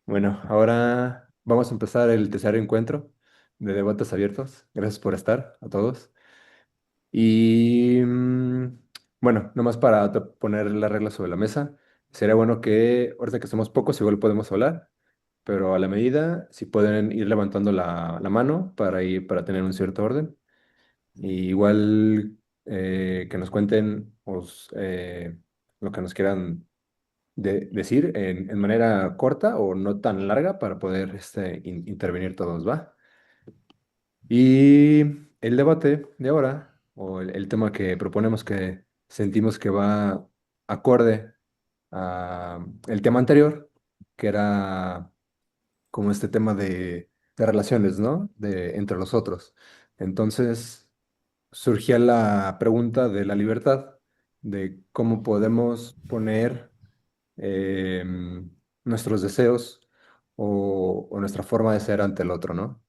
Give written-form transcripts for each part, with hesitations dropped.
Bueno, ahora vamos a empezar el tercer encuentro de debates abiertos. Gracias por estar a todos. Y bueno, nomás para poner las reglas sobre la mesa, sería bueno que ahorita que somos pocos, igual podemos hablar, pero a la medida, si pueden ir levantando la mano para tener un cierto orden. Y igual que nos cuenten lo que nos quieran decir en manera corta o no tan larga para poder intervenir todos, ¿va? Y el debate de ahora, o el tema que proponemos que sentimos que va acorde a el tema anterior, que era como este tema de relaciones, ¿no? Entre los otros. Entonces, surgía la pregunta de la libertad, de cómo podemos poner nuestros deseos o nuestra forma de ser ante el otro, ¿no?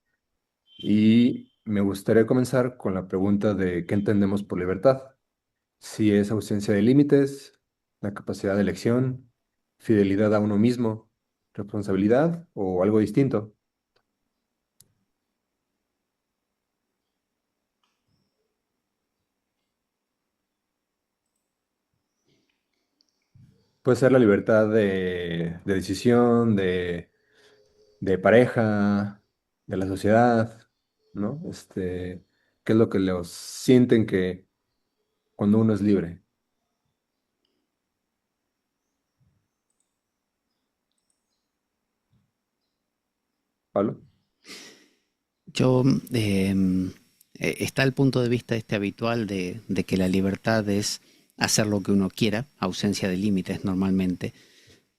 Y me gustaría comenzar con la pregunta de qué entendemos por libertad. Si es ausencia de límites, la capacidad de elección, fidelidad a uno mismo, responsabilidad o algo distinto. Puede ser la libertad de decisión, de pareja, de la sociedad, ¿no? ¿Qué es lo que los sienten que cuando uno es libre? Pablo. Yo, está el punto de vista este habitual de que la libertad es hacer lo que uno quiera, ausencia de límites normalmente,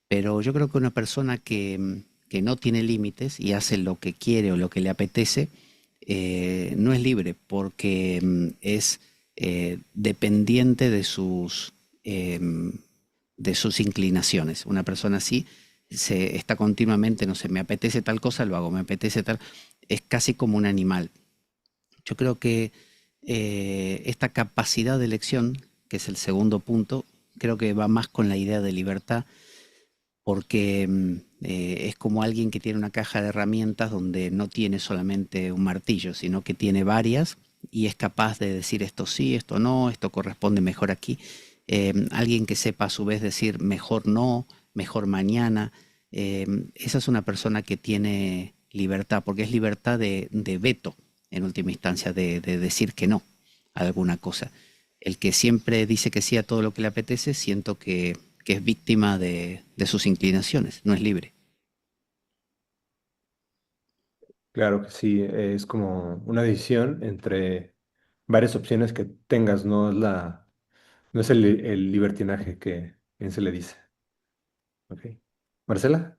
pero yo creo que una persona que no tiene límites y hace lo que quiere o lo que le apetece, no es libre porque es dependiente em, de sus inclinaciones. Una persona así está continuamente, no sé, me apetece tal cosa, lo hago, me apetece tal, es casi como un animal. Yo creo que esta capacidad de elección, que es el segundo punto, creo que va más con la idea de libertad, porque es como alguien que tiene una caja de herramientas donde no tiene solamente un martillo, sino que tiene varias y es capaz de decir esto sí, esto no, esto corresponde mejor aquí. Alguien que sepa a su vez decir mejor no, mejor mañana. Esa es una persona que tiene libertad, porque es libertad de veto en última instancia, de decir que no a alguna cosa. El que siempre dice que sí a todo lo que le apetece, siento que es víctima de sus inclinaciones, no es libre. Claro que sí, es como una decisión entre varias opciones que tengas, no es el libertinaje que bien se le dice. Ok. Marcela,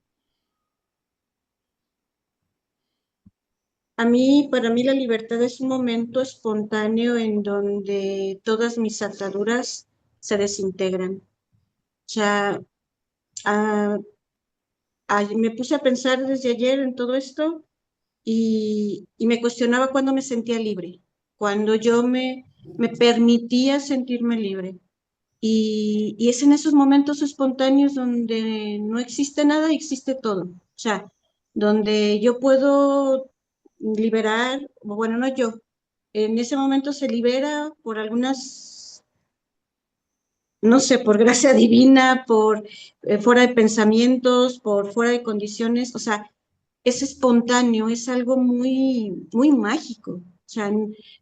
Para mí la libertad es un momento espontáneo en donde todas mis ataduras se desintegran. O sea, ah, me puse a pensar desde ayer en todo esto y me cuestionaba cuándo me sentía libre, cuando me permitía sentirme libre. Y es en esos momentos espontáneos donde no existe nada y existe todo. O sea, donde yo puedo liberar, o bueno, no yo, en ese momento se libera por algunas, no sé, por gracia divina, por fuera de pensamientos, por fuera de condiciones, o sea, es espontáneo, es algo muy, muy mágico. O sea,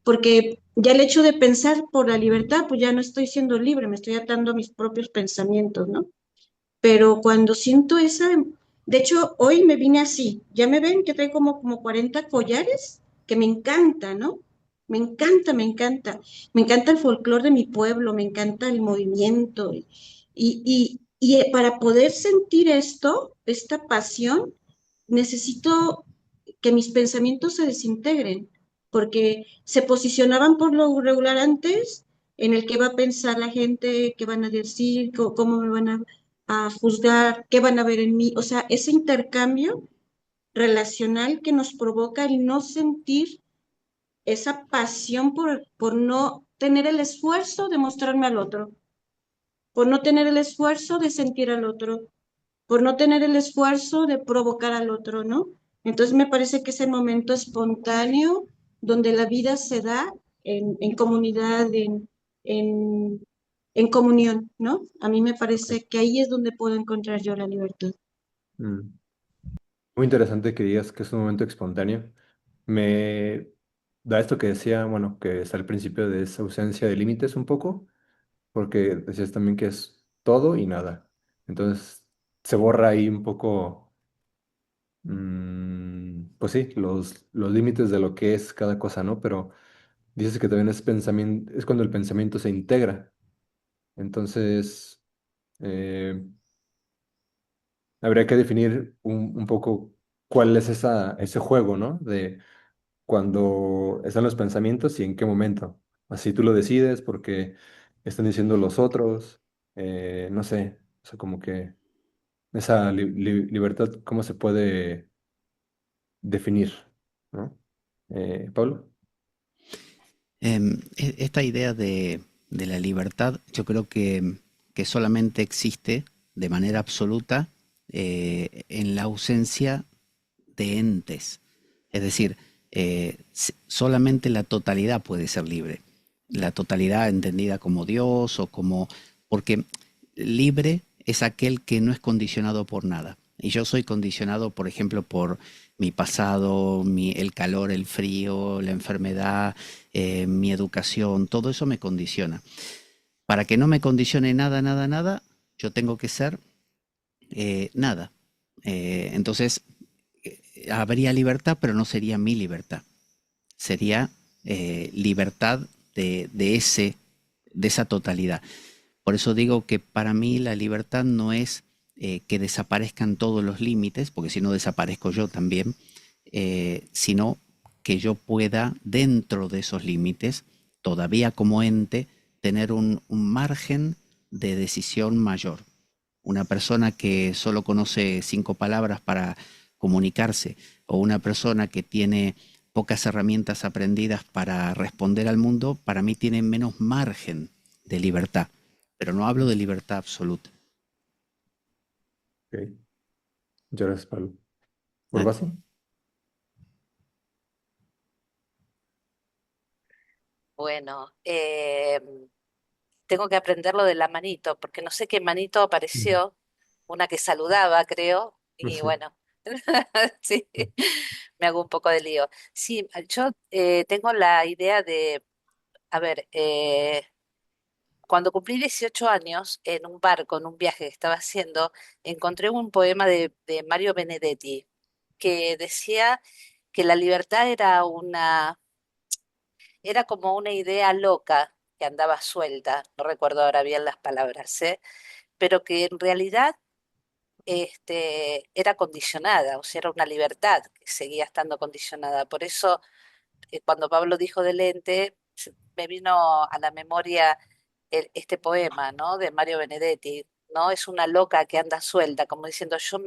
porque ya el hecho de pensar por la libertad, pues ya no estoy siendo libre, me estoy atando a mis propios pensamientos, ¿no? Pero cuando siento esa, de hecho, hoy me vine así, ya me ven que traigo como 40 collares, que me encanta, ¿no? Me encanta, me encanta. Me encanta el folclore de mi pueblo, me encanta el movimiento. Para poder sentir esto, esta pasión, necesito que mis pensamientos se desintegren, porque se posicionaban por lo regular antes en el que va a pensar la gente, qué van a decir, cómo me van a juzgar, qué van a ver en mí. O sea, ese intercambio relacional que nos provoca el no sentir esa pasión por no tener el esfuerzo de mostrarme al otro, por no tener el esfuerzo de sentir al otro. por no tener el esfuerzo de provocar al otro, ¿no? Entonces me parece que es el momento espontáneo donde la vida se da en comunidad, en, en comunión, ¿no? A mí me parece que ahí es donde puedo encontrar yo la libertad. Mm. Muy interesante que digas que es un momento espontáneo. Me da esto que decía, bueno, que es al principio de esa ausencia de límites un poco, porque decías también que es todo y nada. Entonces se borra ahí un poco, pues sí, los límites de lo que es cada cosa, ¿no? Pero dices que también es pensamiento, es cuando el pensamiento se integra. Entonces, eh, habría que definir un poco cuál es ese juego, ¿no? De cuando están los pensamientos y en qué momento. Así tú lo decides porque están diciendo los otros, no sé, o sea, como que esa libertad, ¿cómo se puede definir? ¿No? Pablo. Esta idea de la libertad yo creo que solamente existe de manera absoluta en la ausencia de entes. Es decir, solamente la totalidad puede ser libre. La totalidad entendida como Dios o como... Porque libre es aquel que no es condicionado por nada. Y yo soy condicionado, por ejemplo, por mi pasado, el calor, el frío, la enfermedad, mi educación, todo eso me condiciona. Para que no me condicione nada, nada, nada, yo tengo que ser nada. Entonces, habría libertad, pero no sería mi libertad. Sería libertad de esa totalidad. Por eso digo que para mí la libertad no es que desaparezcan todos los límites, porque si no desaparezco yo también, sino que yo pueda, dentro de esos límites, todavía como ente, tener un margen de decisión mayor. Una persona que solo conoce 5 palabras para comunicarse o una persona que tiene pocas herramientas aprendidas para responder al mundo, para mí tiene menos margen de libertad. Pero no hablo de libertad absoluta. Ok, muchas gracias, Pablo. ¿Eh? ¿Urbaso? Bueno, tengo que aprender lo de la manito, porque no sé qué manito Ujú. apareció, una que saludaba, creo, No y sé. bueno, sí, me hago un poco de lío. Sí, yo tengo la idea de, a ver, cuando cumplí 18 años, en un barco, en un viaje que estaba haciendo, encontré un poema de Mario Benedetti que decía que la libertad era como una idea loca que andaba suelta, no recuerdo ahora bien las palabras, ¿eh? Pero que en realidad era condicionada, o sea, era una libertad que seguía estando condicionada. Por eso, cuando Pablo dijo del ente, me vino a la memoria este poema, ¿no? De Mario Benedetti, ¿no? Es una loca que anda suelta, como diciendo, yo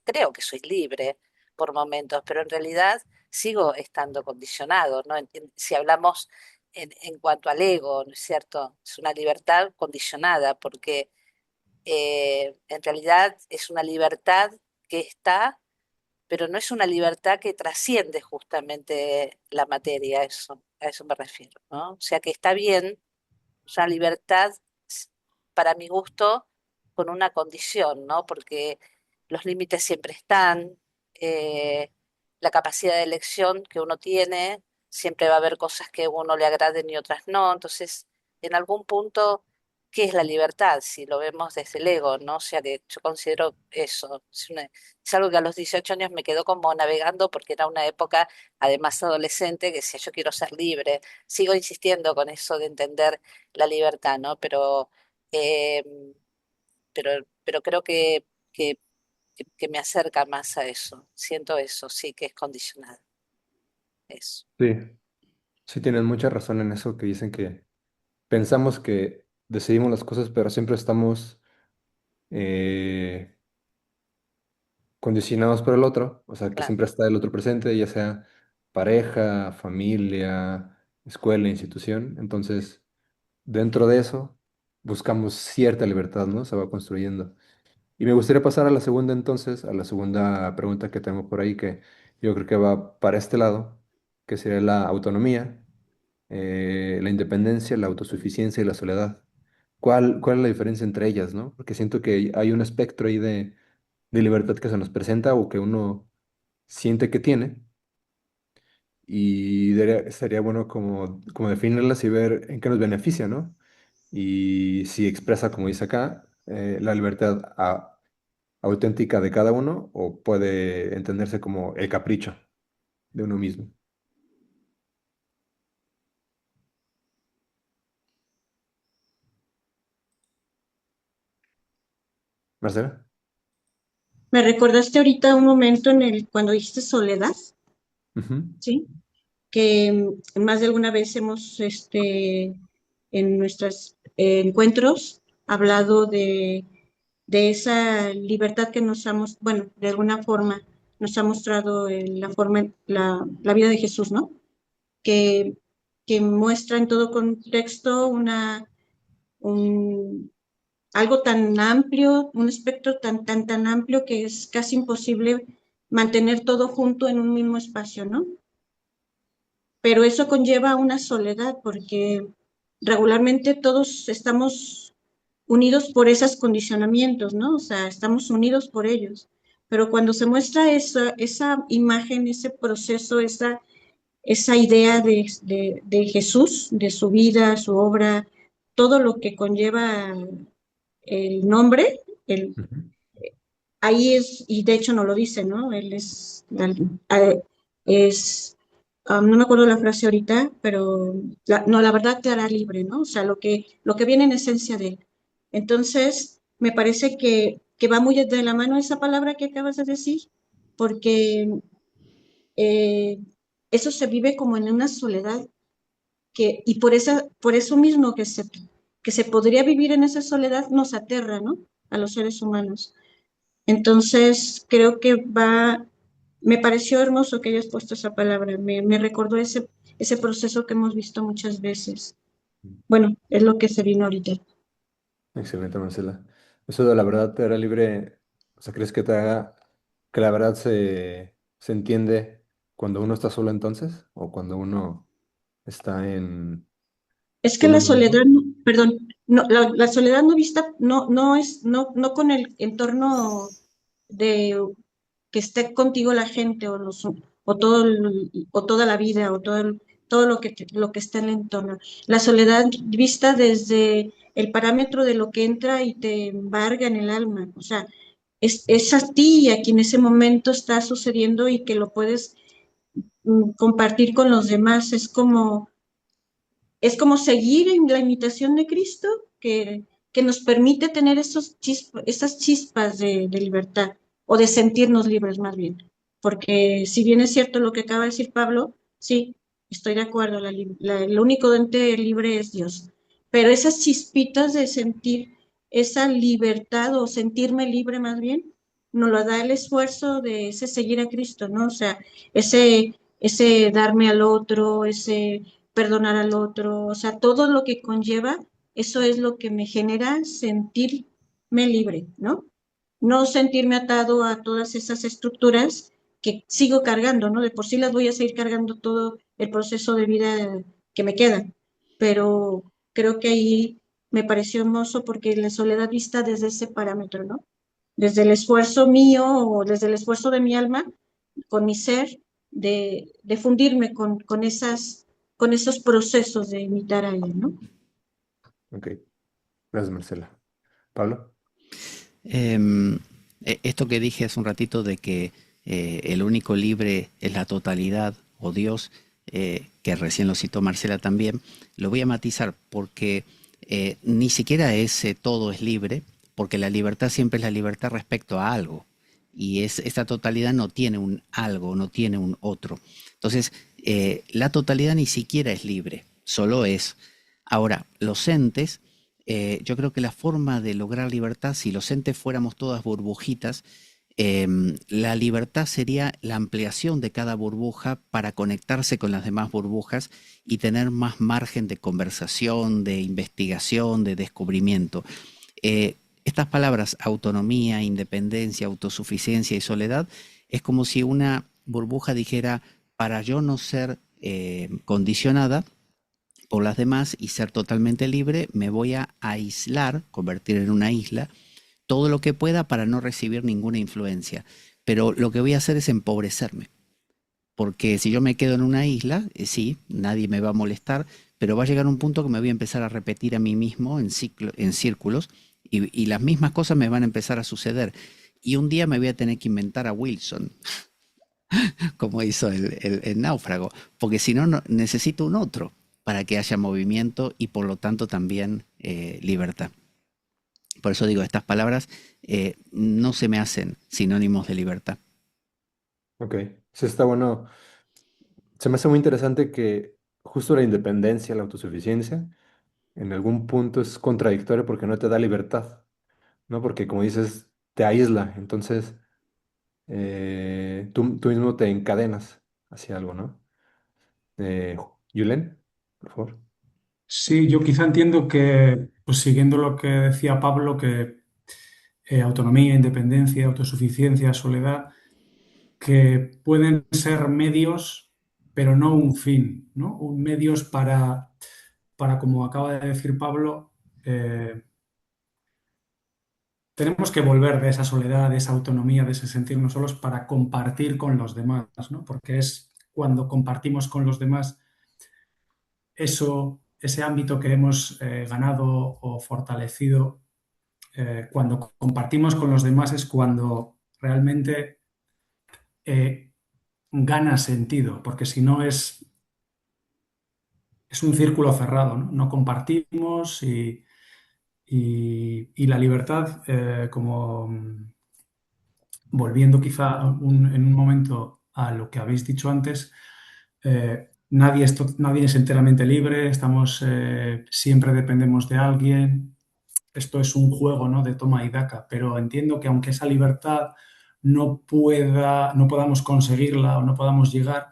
creo que soy libre por momentos, pero en realidad sigo estando condicionado, ¿no? Si hablamos en cuanto al ego, ¿no es cierto? Es una libertad condicionada, porque en realidad es una libertad que está, pero no es una libertad que trasciende justamente la materia, a eso me refiero, ¿no? O sea que está bien, es una libertad, s- para mi gusto, con una condición, ¿no? Porque los límites siempre están, eh, la capacidad de elección que uno tiene, siempre va a haber cosas que a uno le agraden y otras no. Entonces, en algún punto, ¿qué es la libertad? Si lo vemos desde el ego, ¿no? O sea que yo considero eso. Es algo que a los 18 años me quedó como navegando porque era una época, además adolescente, que decía, yo quiero ser libre. Sigo insistiendo con eso de entender la libertad, ¿no? Eh, pero creo que me acerca más a eso. Siento eso, sí, que es condicionado. Eso, Sí, sí tienen mucha razón en eso que dicen que pensamos que decidimos las cosas, pero siempre estamos eh, condicionados por el otro, o sea, que claro. siempre está el otro presente, ya sea pareja, familia, escuela, institución. Entonces, dentro de eso, buscamos cierta libertad, ¿no? Se va construyendo. Y me gustaría pasar a la segunda entonces, a la segunda pregunta que tengo por ahí, que yo creo que va para este lado, que sería la autonomía, la independencia, la autosuficiencia y la soledad. ¿Cuál es la diferencia entre ellas, no? Porque siento que hay un espectro ahí de libertad que se nos presenta o que uno siente que tiene, y sería bueno como definirlas y ver en qué nos beneficia, ¿no? Y si expresa, como dice acá, la libertad auténtica de cada uno o puede entenderse como el capricho de uno mismo. Marcela. Me recordaste ahorita un momento en el cuando dijiste soledad, Ujú, ¿sí? Que más de alguna vez hemos, en nuestros encuentros, hablado de esa libertad que nos ha, bueno, de alguna forma nos ha mostrado la forma, la vida de Jesús, ¿no? Que, que muestra en todo contexto un, algo tan amplio, un espectro tan amplio que es casi imposible mantener todo junto en un mismo espacio, ¿no? Pero eso conlleva una soledad porque regularmente todos estamos unidos por esos condicionamientos, ¿no? O sea, estamos unidos por ellos. Pero cuando se muestra esa imagen, ese proceso, esa idea de Jesús, de su vida, su obra, todo lo que conlleva el nombre, el, ujú. ahí es, y de hecho no lo dice, ¿no? Él es, no me acuerdo la frase ahorita, pero no, la verdad te hará libre, ¿no? O sea, lo que viene en esencia de él. Entonces, me parece que va muy de la mano esa palabra que acabas de decir, porque eh, eso se vive como en una soledad y por eso mismo que se podría vivir en esa soledad nos aterra, ¿no? A los seres humanos. Entonces, creo que me pareció hermoso que hayas puesto esa palabra, me recordó ese proceso que hemos visto muchas veces. Bueno, es lo que se vino ahorita. Excelente, Marcela. Eso de la verdad te hará libre, o sea, ¿crees que te haga que la verdad se entiende cuando uno está solo entonces o cuando uno está Es que con la uno mismo? soledad, perdón, no, la soledad no vista, no es, no con el entorno de que esté contigo la gente o todo o toda la vida o todo lo que está en el entorno. La soledad vista desde el parámetro de lo que entra y te embarga en el alma. O sea, es a ti a quien en ese momento está sucediendo y que lo puedes compartir con los demás. Es como seguir en la imitación de Cristo que nos permite tener esas chispas de libertad o de sentirnos libres más bien. Porque si bien es cierto lo que acaba de decir Pablo, sí, estoy de acuerdo, el único ente libre es Dios. Pero esas chispitas de sentir esa libertad o sentirme libre más bien, nos lo da el esfuerzo de ese seguir a Cristo, ¿no? O sea, ese darme al otro, ese perdonar al otro, o sea, todo lo que conlleva, eso es lo que me genera sentirme libre, ¿no? No sentirme atado a todas esas estructuras que sigo cargando, ¿no? De por sí las voy a seguir cargando todo el proceso de vida que me queda, pero creo que ahí me pareció hermoso porque la soledad vista desde ese parámetro, ¿no? Desde el esfuerzo mío o desde el esfuerzo de mi alma con mi ser, de fundirme con esos procesos de imitar a él, ¿no? Ok, gracias, Marcela. Pablo. Em, Esto que dije hace un ratito de que el único libre es la totalidad o Dios, que recién lo citó Marcela también, lo voy a matizar porque ni siquiera ese todo es libre, porque la libertad siempre es la libertad respecto a algo. Y esta totalidad no tiene un algo, no tiene un otro. Entonces, la totalidad ni siquiera es libre, solo es. Ahora, los entes, yo creo que la forma de lograr libertad, si los entes fuéramos todas burbujitas, la libertad sería la ampliación de cada burbuja para conectarse con las demás burbujas y tener más margen de conversación, de investigación, de descubrimiento. Estas palabras autonomía, independencia, autosuficiencia y soledad es como si una burbuja dijera, para yo no ser condicionada por las demás y ser totalmente libre, me voy a aislar, convertir en una isla, todo lo que pueda para no recibir ninguna influencia. Pero lo que voy a hacer es empobrecerme. Porque si yo me quedo en una isla, sí, nadie me va a molestar, pero va a llegar un punto que me voy a empezar a repetir a mí mismo en círculos y las mismas cosas me van a empezar a suceder. Y un día me voy a tener que inventar a Wilson, como hizo el náufrago, porque si no, necesito un otro para que haya movimiento y por lo tanto también libertad. Por eso digo, estas palabras no se me hacen sinónimos de libertad. Ok, sí está bueno. Se me hace muy interesante que justo la independencia, la autosuficiencia, en algún punto es contradictorio porque no te da libertad, ¿no? Porque como dices, te aísla, entonces tú mismo te encadenas hacia algo, ¿no? Eh, Yulen, por favor. Sí, yo quizá entiendo que, pues siguiendo lo que decía Pablo, que autonomía, independencia, autosuficiencia, soledad, que pueden ser medios, pero no un fin, ¿no? Un medios para, como acaba de decir Pablo, tenemos que volver de esa soledad, de esa autonomía, de ese sentirnos solos para compartir con los demás, ¿no? Porque es cuando compartimos con los demás eso, ese ámbito que hemos ganado o fortalecido, cuando compartimos con los demás es cuando realmente eh, gana sentido, porque si no es un círculo cerrado, ¿no? No compartimos y la libertad, como volviendo quizá en un momento a lo que habéis dicho antes, nadie es enteramente libre, siempre dependemos de alguien. Esto es un juego, ¿no? De toma y daca, pero entiendo que aunque esa libertad no podamos conseguirla o no podamos llegar,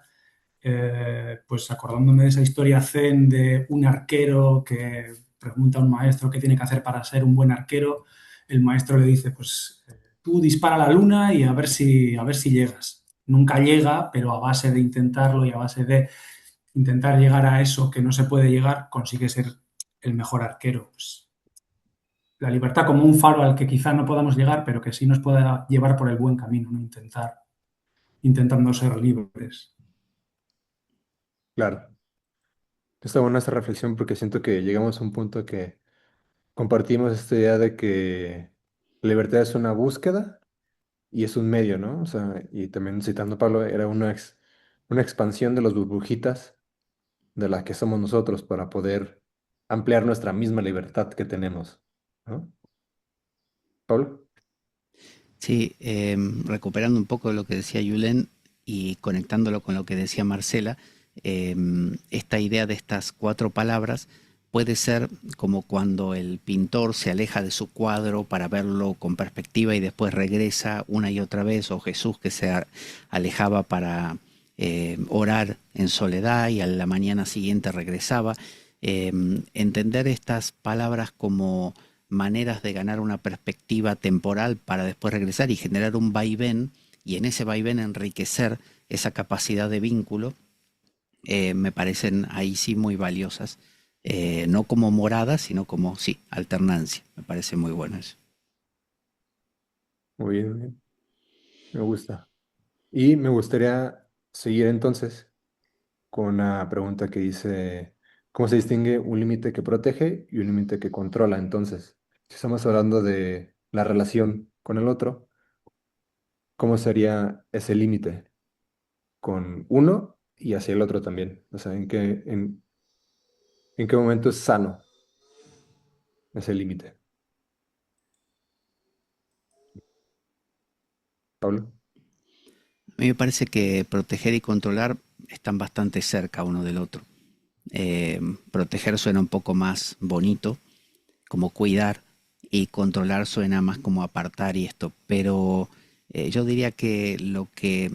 pues acordándome de esa historia zen de un arquero que pregunta a un maestro qué tiene que hacer para ser un buen arquero, el maestro le dice, pues tú dispara a la luna y a ver si llegas. Nunca llega, pero a base de intentarlo y a base de intentar llegar a eso que no se puede llegar, consigue ser el mejor arquero. Pues, la libertad como un faro al que quizá no podamos llegar, pero que sí nos pueda llevar por el buen camino, ¿no? Intentando ser libres. Claro. Está buena esta reflexión porque siento que llegamos a un punto que compartimos esta idea de que la libertad es una búsqueda y es un medio, ¿no? O sea, y también citando a Pablo, era una expansión de las burbujitas de la que somos nosotros para poder ampliar nuestra misma libertad que tenemos, ¿no? Pablo. Sí, recuperando un poco lo que decía Yulen y conectándolo con lo que decía Marcela, esta idea de estas cuatro palabras puede ser como cuando el pintor se aleja de su cuadro para verlo con perspectiva y después regresa una y otra vez, o Jesús que alejaba para orar en soledad y a la mañana siguiente regresaba. Entender estas palabras como maneras de ganar una perspectiva temporal para después regresar y generar un vaivén y en ese vaivén enriquecer esa capacidad de vínculo, me parecen ahí sí muy valiosas. No como moradas, sino como, sí, alternancia. Me parece muy bueno eso. Muy bien, muy bien. Me gusta. Y me gustaría seguir entonces con una pregunta que dice, ¿cómo se distingue un límite que protege y un límite que controla? Entonces, si estamos hablando de la relación con el otro, ¿cómo sería ese límite con uno y hacia el otro también? O sea, ¿en qué momento es sano ese límite? Pablo. A mí me parece que proteger y controlar están bastante cerca uno del otro. Proteger suena un poco más bonito, como cuidar, y controlar suena más como apartar y esto, pero yo diría que lo que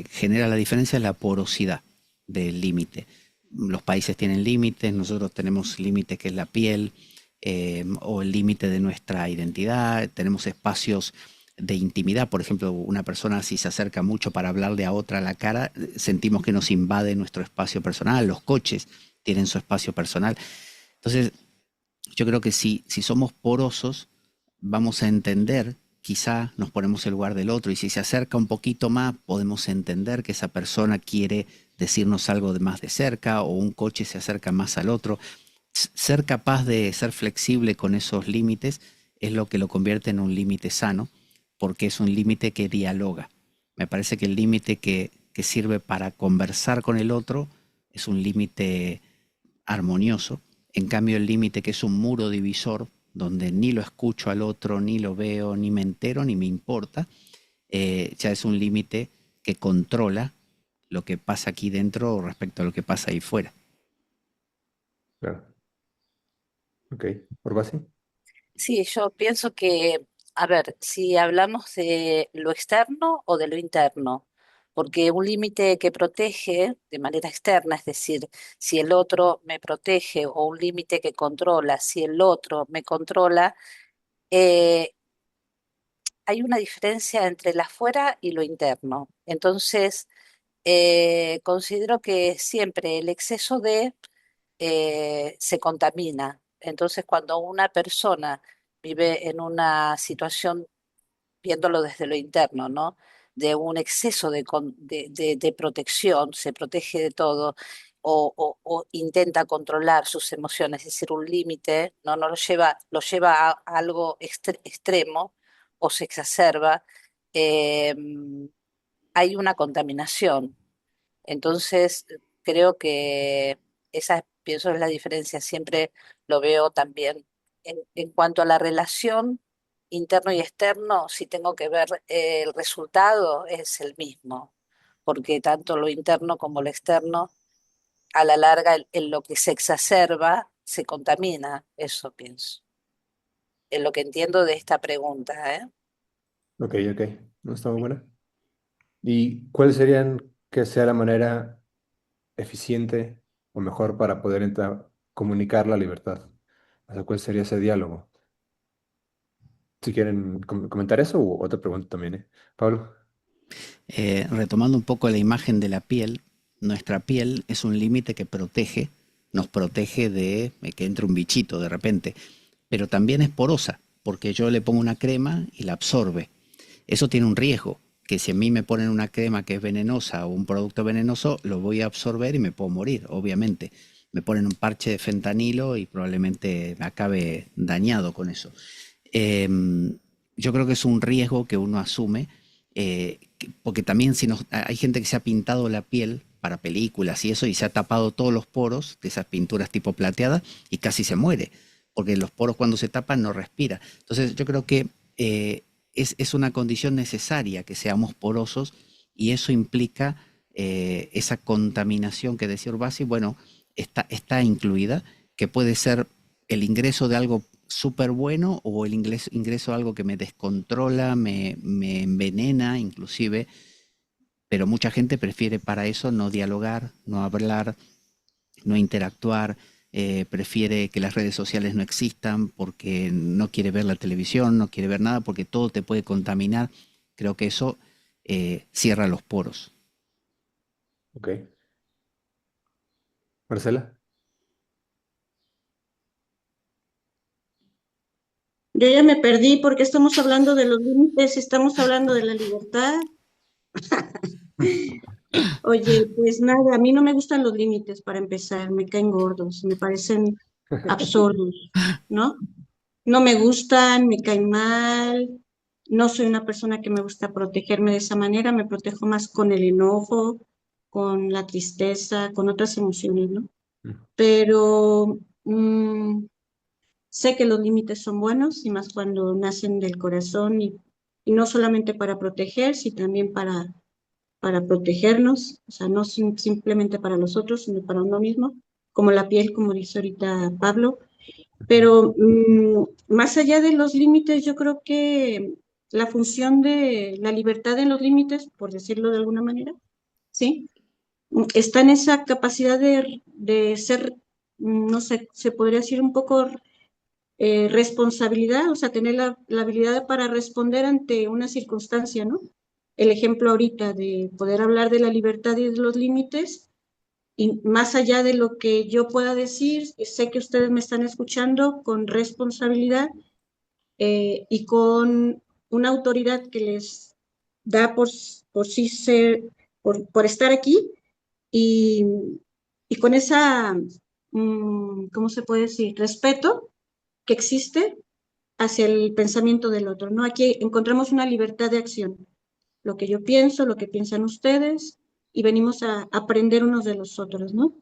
genera la diferencia es la porosidad del límite. Los países tienen límites, nosotros tenemos límite que es la piel, o el límite de nuestra identidad. Tenemos espacios de intimidad. Por ejemplo, una persona si se acerca mucho para hablarle a otra a la cara, sentimos que nos invade nuestro espacio personal. Los coches tienen su espacio personal. Entonces, yo creo que si somos porosos, vamos a entender, quizá nos ponemos en lugar del otro, y si se acerca un poquito más, podemos entender que esa persona quiere decirnos algo de más de cerca, o un coche se acerca más al otro. Ser capaz de ser flexible con esos límites es lo que lo convierte en un límite sano, porque es un límite que dialoga. Me parece que el límite que sirve para conversar con el otro es un límite armonioso. En cambio, el límite que es un muro divisor, donde ni lo escucho al otro, ni lo veo, ni me entero, ni me importa, ya es un límite que controla lo que pasa aquí dentro respecto a lo que pasa ahí fuera. Claro. Ok. ¿Orbasi? Sí, yo pienso que, a ver, si hablamos de lo externo o de lo interno, porque un límite que protege de manera externa, es decir, si el otro me protege, o un límite que controla, si el otro me controla, eh, hay una diferencia entre el afuera y lo interno. Entonces, considero que siempre el exceso de se contamina. Entonces, cuando una persona vive en una situación, viéndolo desde lo interno, ¿no? De un exceso de protección, se protege de todo, o intenta controlar sus emociones, es decir, un límite, ¿no? No lo lleva a algo extremo o se exacerba, eh, hay una contaminación. Entonces, creo que esa, pienso, es la diferencia. Siempre lo veo también en cuanto a la relación interno y externo, si tengo que ver el resultado, es el mismo, porque tanto lo interno como lo externo, a la larga, en lo que se exacerba, se contamina. Eso pienso. Es lo que entiendo de esta pregunta, ¿eh? Ok, ok. No está muy buena. ¿Y cuáles serían que sea la manera eficiente o mejor para poder comunicar la libertad? O sea, ¿cuál sería ese diálogo? Si quieren comentar eso o otra pregunta también, ¿eh? Pablo. Retomando un poco la imagen de la piel, nuestra piel es un límite que protege, nos protege de que entre un bichito de repente, pero también es porosa, porque yo le pongo una crema y la absorbe. Eso tiene un riesgo, que si a mí me ponen una crema que es venenosa o un producto venenoso, lo voy a absorber y me puedo morir, obviamente. Me ponen un parche de fentanilo y probablemente me acabe dañado con eso. Eh, yo creo que es un riesgo que uno asume, porque también si nos, hay gente que se ha pintado la piel para películas y eso, y se ha tapado todos los poros de esas pinturas tipo plateada y casi se muere, porque los poros cuando se tapan no respira. Entonces yo creo que es una condición necesaria que seamos porosos, y eso implica esa contaminación que decía Urbasi, bueno, está incluida, que puede ser el ingreso de algo súper bueno, o el ingreso de algo que me descontrola, me envenena inclusive, pero mucha gente prefiere para eso no dialogar, no hablar, no interactuar, prefiere que las redes sociales no existan porque no quiere ver la televisión, no quiere ver nada porque todo te puede contaminar. Creo que eso cierra los poros. Ok. Marcela. Yo ya me perdí porque estamos hablando de los límites, estamos hablando de la libertad. Oye, pues nada, a mí no me gustan los límites para empezar, me caen gordos, me parecen absurdos, ¿no? No me gustan, me caen mal, no soy una persona que me gusta protegerme de esa manera, me protejo más con el enojo, con la tristeza, con otras emociones, ¿no? Pero sé que los límites son buenos, y más cuando nacen del corazón, y no solamente para proteger, sino también para protegernos, o sea, no simplemente para los otros, sino para uno mismo, como la piel, como dice ahorita Pablo. Pero más allá de los límites, yo creo que la función de la libertad en los límites, por decirlo de alguna manera, ¿sí? Está en esa capacidad de ser, no sé, se podría decir un poco responsabilidad, o sea, tener la habilidad para responder ante una circunstancia, ¿no? El ejemplo ahorita de poder hablar de la libertad y de los límites, y más allá de lo que yo pueda decir, sé que ustedes me están escuchando con responsabilidad y con una autoridad que les da por sí ser, por estar aquí y, y con esa, ¿cómo se puede decir? Respeto que existe hacia el pensamiento del otro, ¿no? Aquí encontramos una libertad de acción, lo que yo pienso, lo que piensan ustedes, y venimos a aprender unos de los otros, ¿no?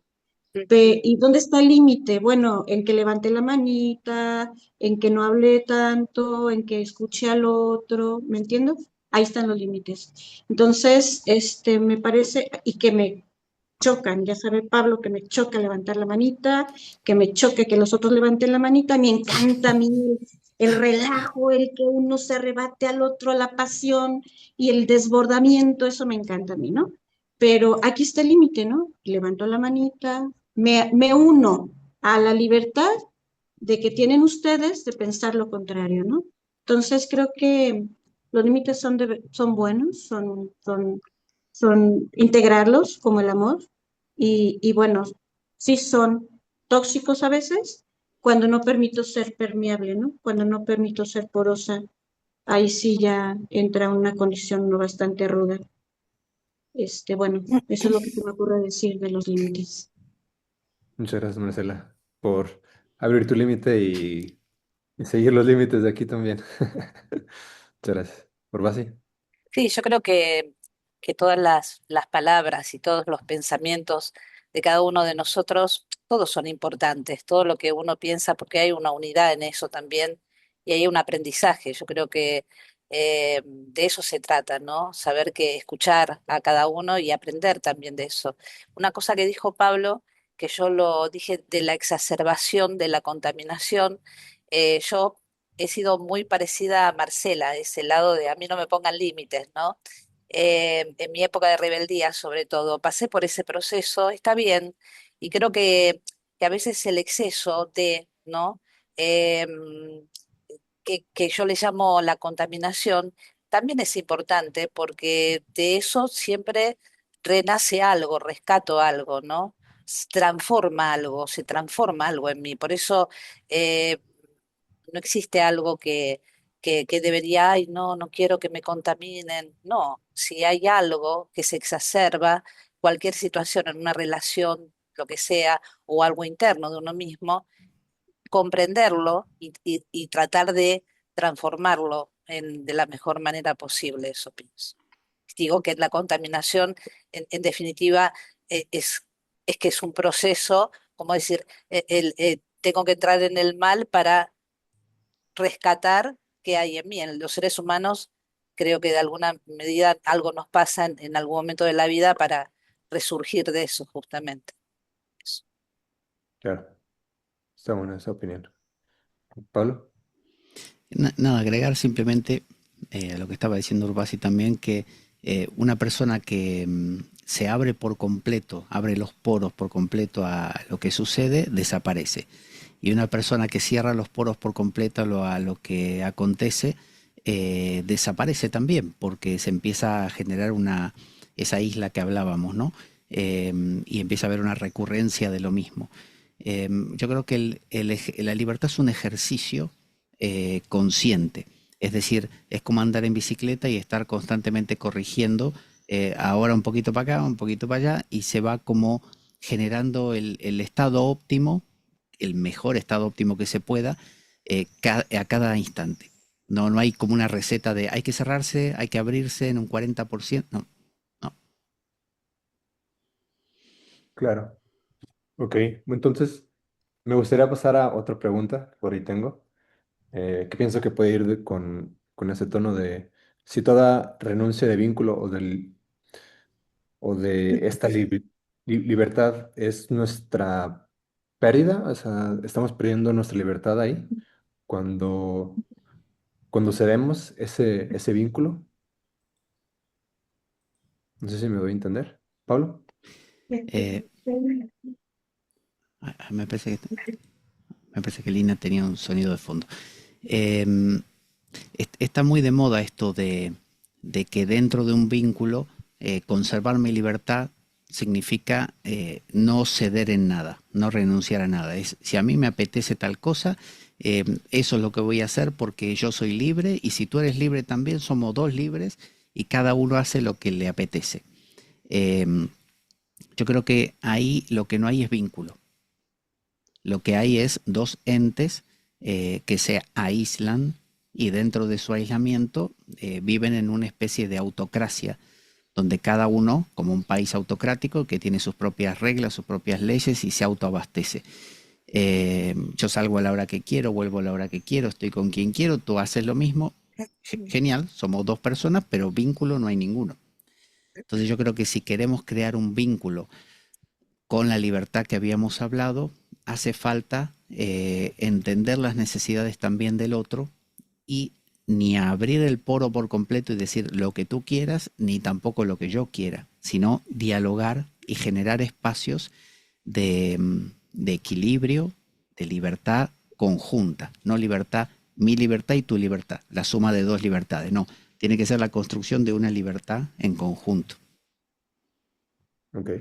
Ujú. ¿Y dónde está el límite? Bueno, en que levante la manita, en que no hable tanto, en que escuche al otro, ¿me entiendo? Ahí están los límites. Entonces, me parece, y que me chocan, ya sabe Pablo que me choca levantar la manita, que me choque que los otros levanten la manita, me encanta a mí el relajo, el que uno se arrebate al otro, la pasión y el desbordamiento, eso me encanta a mí, ¿no? Pero aquí está el límite, ¿no? Levanto la manita, me uno a la libertad de que tienen ustedes de pensar lo contrario, ¿no? Entonces creo que los límites son buenos, son integrarlos como el amor y bueno, sí son tóxicos a veces cuando no permito ser permeable, ¿no? Cuando no permito ser porosa, ahí sí ya entra una condición no bastante ruda. Bueno, eso es lo que se me ocurre decir de los límites. Muchas gracias, Marcela, por abrir tu límite y seguir los límites de aquí también. Muchas gracias. Por Basi. Sí, yo creo que todas las palabras y todos los pensamientos de cada uno de nosotros, todos son importantes, todo lo que uno piensa, porque hay una unidad en eso también y hay un aprendizaje. Yo creo que de eso se trata, ¿no? Saber que escuchar a cada uno y aprender también de eso. Una cosa que dijo Pablo, que yo lo dije de la exacerbación de la contaminación, yo he sido muy parecida a Marcela, ese lado de a mí no me pongan límites, ¿no? En mi época de rebeldía, sobre todo, pasé por ese proceso, está bien, y creo que a veces el exceso de, ¿no? Que yo le llamo la contaminación, también es importante porque de eso siempre renace algo, rescato algo, ¿no? Transforma algo, se transforma algo en mí. Por eso eh, no existe algo que debería, ay, no, no quiero que me contaminen. No, si hay algo que se exacerba, cualquier situación en una relación, lo que sea, o algo interno de uno mismo, comprenderlo y tratar de transformarlo de la mejor manera posible, eso pienso. Digo que la contaminación, en definitiva, es que es un proceso, como decir, tengo que entrar en el mal para rescatar qué hay en mí. En los seres humanos, creo que de alguna medida algo nos pasa en algún momento de la vida para resurgir de eso, justamente. Eso. Claro, está buena esa opinión. Pablo. Nada, agregar simplemente a lo que estaba diciendo Urbasi también, que una persona que se abre por completo, abre los poros por completo a lo que sucede, desaparece. Y una persona que cierra los poros por completo a lo que acontece, desaparece también, porque se empieza a generar esa isla que hablábamos, ¿no? Y empieza a haber una recurrencia de lo mismo. Yo creo que la libertad es un ejercicio consciente. Es decir, es como andar en bicicleta y estar constantemente corrigiendo, ahora un poquito para acá, un poquito para allá, y se va como generando el estado óptimo, el mejor estado óptimo que se pueda, a cada instante. No, no hay como una receta de hay que cerrarse, hay que abrirse en un 40%. No, no. Claro. Ok, entonces me gustaría pasar a otra pregunta que por ahí tengo, que pienso que puede ir con ese tono de si toda renuncia de vínculo o de esta libertad es nuestra pérdida, o sea, estamos perdiendo nuestra libertad ahí cuando, cuando cedemos ese vínculo. No sé si me doy a entender. Pablo. Eh, me parece que Me parece que Lina tenía un sonido de fondo. Em, Está muy de moda esto de que dentro de un vínculo conservar mi libertad significa no ceder en nada, no renunciar a nada. Si a mí me apetece tal cosa, eso es lo que voy a hacer porque yo soy libre y si tú eres libre también, somos dos libres y cada uno hace lo que le apetece. Em, yo creo que ahí lo que no hay es vínculo. Lo que hay es dos entes que se aíslan y dentro de su aislamiento viven en una especie de autocracia, donde cada uno, como un país autocrático, que tiene sus propias reglas, sus propias leyes y se autoabastece. Yo salgo a la hora que quiero, vuelvo a la hora que quiero, estoy con quien quiero, tú haces lo mismo. Genial, somos dos personas, pero vínculo no hay ninguno. Entonces yo creo que si queremos crear un vínculo con la libertad que habíamos hablado, hace falta entender las necesidades también del otro y ni abrir el poro por completo y decir lo que tú quieras, ni tampoco lo que yo quiera, sino dialogar y generar espacios de equilibrio, de libertad conjunta, no libertad, mi libertad y tu libertad, la suma de dos libertades, no, tiene que ser la construcción de una libertad en conjunto. Ok.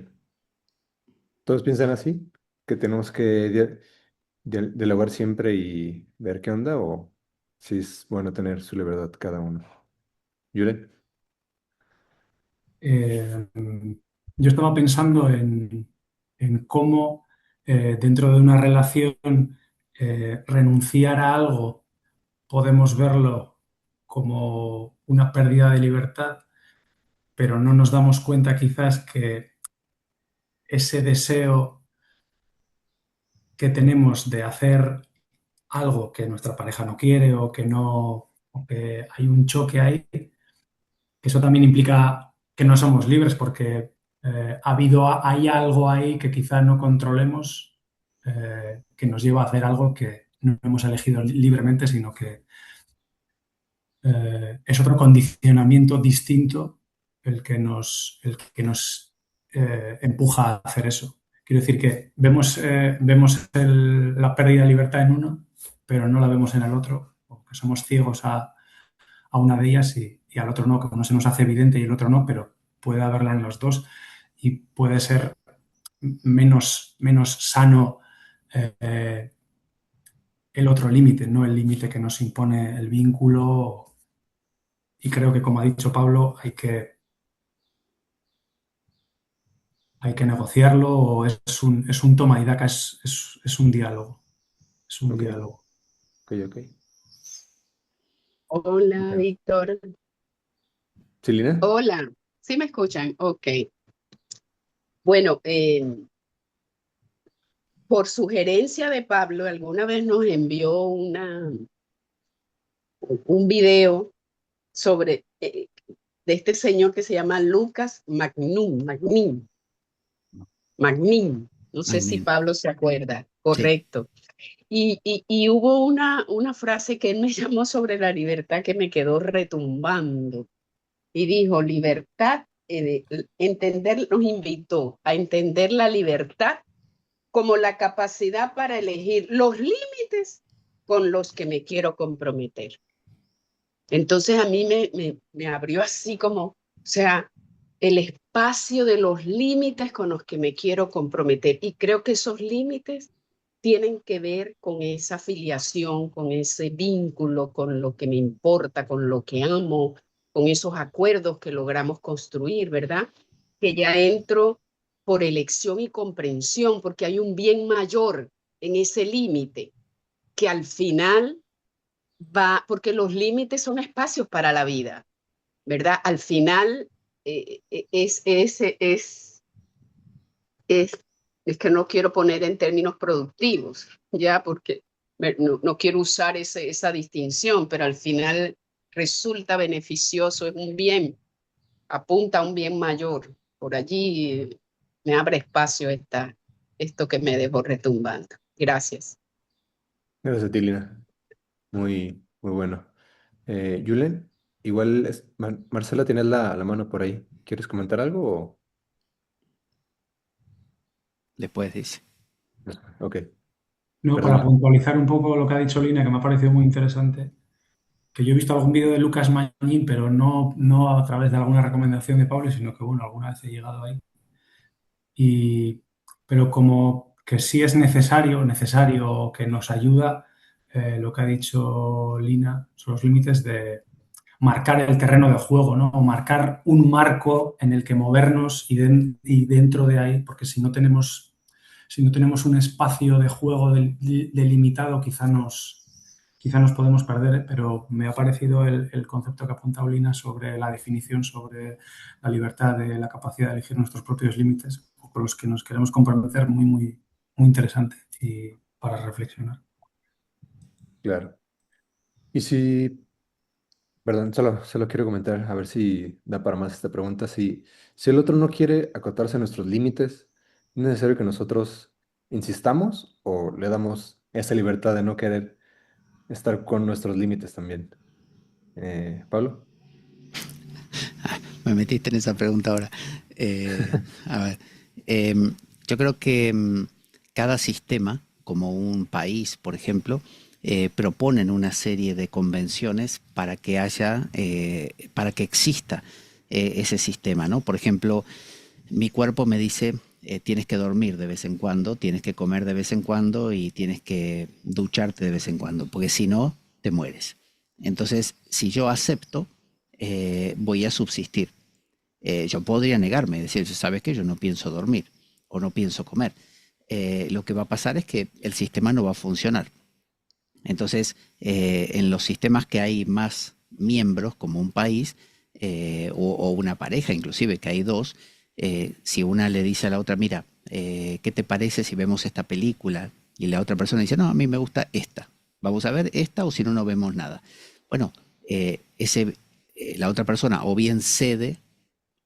¿Todos piensan así? ¿Que tenemos que dialogar siempre y ver qué onda? ¿O si es bueno tener su libertad cada uno? ¿Julen? Eh, yo estaba pensando en cómo dentro de una relación renunciar a algo podemos verlo como una pérdida de libertad, pero no nos damos cuenta quizás que ese deseo que tenemos de hacer algo que nuestra pareja no quiere o que no, o que hay un choque ahí, que eso también implica que no somos libres porque hay algo ahí que quizá no controlemos, que nos lleva a hacer algo que no hemos elegido libremente, sino que es otro condicionamiento distinto el que nos empuja a hacer eso. Quiero decir que vemos la pérdida de libertad en uno, pero no la vemos en el otro, porque somos ciegos a una de ellas y al otro no, que no se nos hace evidente y el otro no, pero puede haberla en los dos y puede ser menos sano el otro límite, no el límite que nos impone el vínculo. Y creo que, como ha dicho Pablo, hay que negociarlo, o es un toma y daca, es un diálogo. Es un Ok, diálogo. ok, ok. Hola, Ya. Víctor. ¿Sí, Lina? Hola. ¿Sí me escuchan? Ok. Bueno, por sugerencia de Pablo, alguna vez nos envió un video sobre de este señor que se llama Lucas Magnin. No sé si Magnín. Pablo se acuerda. Sí. Correcto. Y hubo una frase que él me llamó sobre la libertad que me quedó retumbando. Y dijo, libertad, nos invitó a entender la libertad como la capacidad para elegir los límites con los que me quiero comprometer. Entonces a mí me abrió así como, o sea, el espacio de los límites con los que me quiero comprometer. Y creo que esos límites tienen que ver con esa afiliación, con ese vínculo, con lo que me importa, con lo que amo, con esos acuerdos que logramos construir, ¿verdad? Que ya entro por elección y comprensión, porque hay un bien mayor en ese límite, que al final va, porque los límites son espacios para la vida, ¿verdad? Al final es, es que no quiero poner en términos productivos, ya, porque no quiero usar esa distinción, pero al final resulta beneficioso, es un bien, apunta a un bien mayor. Por allí me abre espacio esto que me dejó retumbando. Gracias. Gracias a ti, Lina. Muy, muy bueno. Julen, igual Marcela, tienes la mano por ahí. ¿Quieres comentar algo o...? Después dice. Ok. No, para Perdona. puntualizar un poco lo que ha dicho Lina, que me ha parecido muy interesante, que yo he visto algún vídeo de Lucas Mañín, pero no a través de alguna recomendación de Pablo, sino que, bueno, alguna vez he llegado ahí. Y, pero como que sí es necesario que nos ayuda lo que ha dicho Lina, son los límites de marcar el terreno de juego, ¿no? O marcar un marco en el que movernos y dentro de ahí, porque si no tenemos un espacio de juego delimitado, quizá nos podemos perder, pero me ha parecido el concepto que ha apuntado Lina sobre la definición, sobre la libertad, de la capacidad de elegir nuestros propios límites, con los que nos queremos comprometer, muy interesante y para reflexionar. Claro. Y si, perdón, solo quiero comentar, a ver si da para más esta pregunta. Si el otro no quiere acotarse a nuestros límites, ¿es necesario que nosotros insistamos o le damos esa libertad de no querer estar con nuestros límites también? Pablo. Me metiste en esa pregunta ahora. A ver, yo creo que cada sistema, como un país, por ejemplo, proponen una serie de convenciones para que haya, para que exista ese sistema, ¿no? Por ejemplo, mi cuerpo me dice, tienes que dormir de vez en cuando, tienes que comer de vez en cuando y tienes que ducharte de vez en cuando, porque si no, te mueres. Entonces, si yo acepto, voy a subsistir. Yo podría negarme, decir, sabes que yo no pienso dormir o no pienso comer. Lo que va a pasar es que el sistema no va a funcionar. Entonces, en los sistemas que hay más miembros, como un país o una pareja, inclusive que hay dos, si una le dice a la otra, mira, ¿qué te parece si vemos esta película? Y la otra persona dice, no, a mí me gusta esta. Vamos a ver esta o si no, no vemos nada. Bueno, la otra persona o bien cede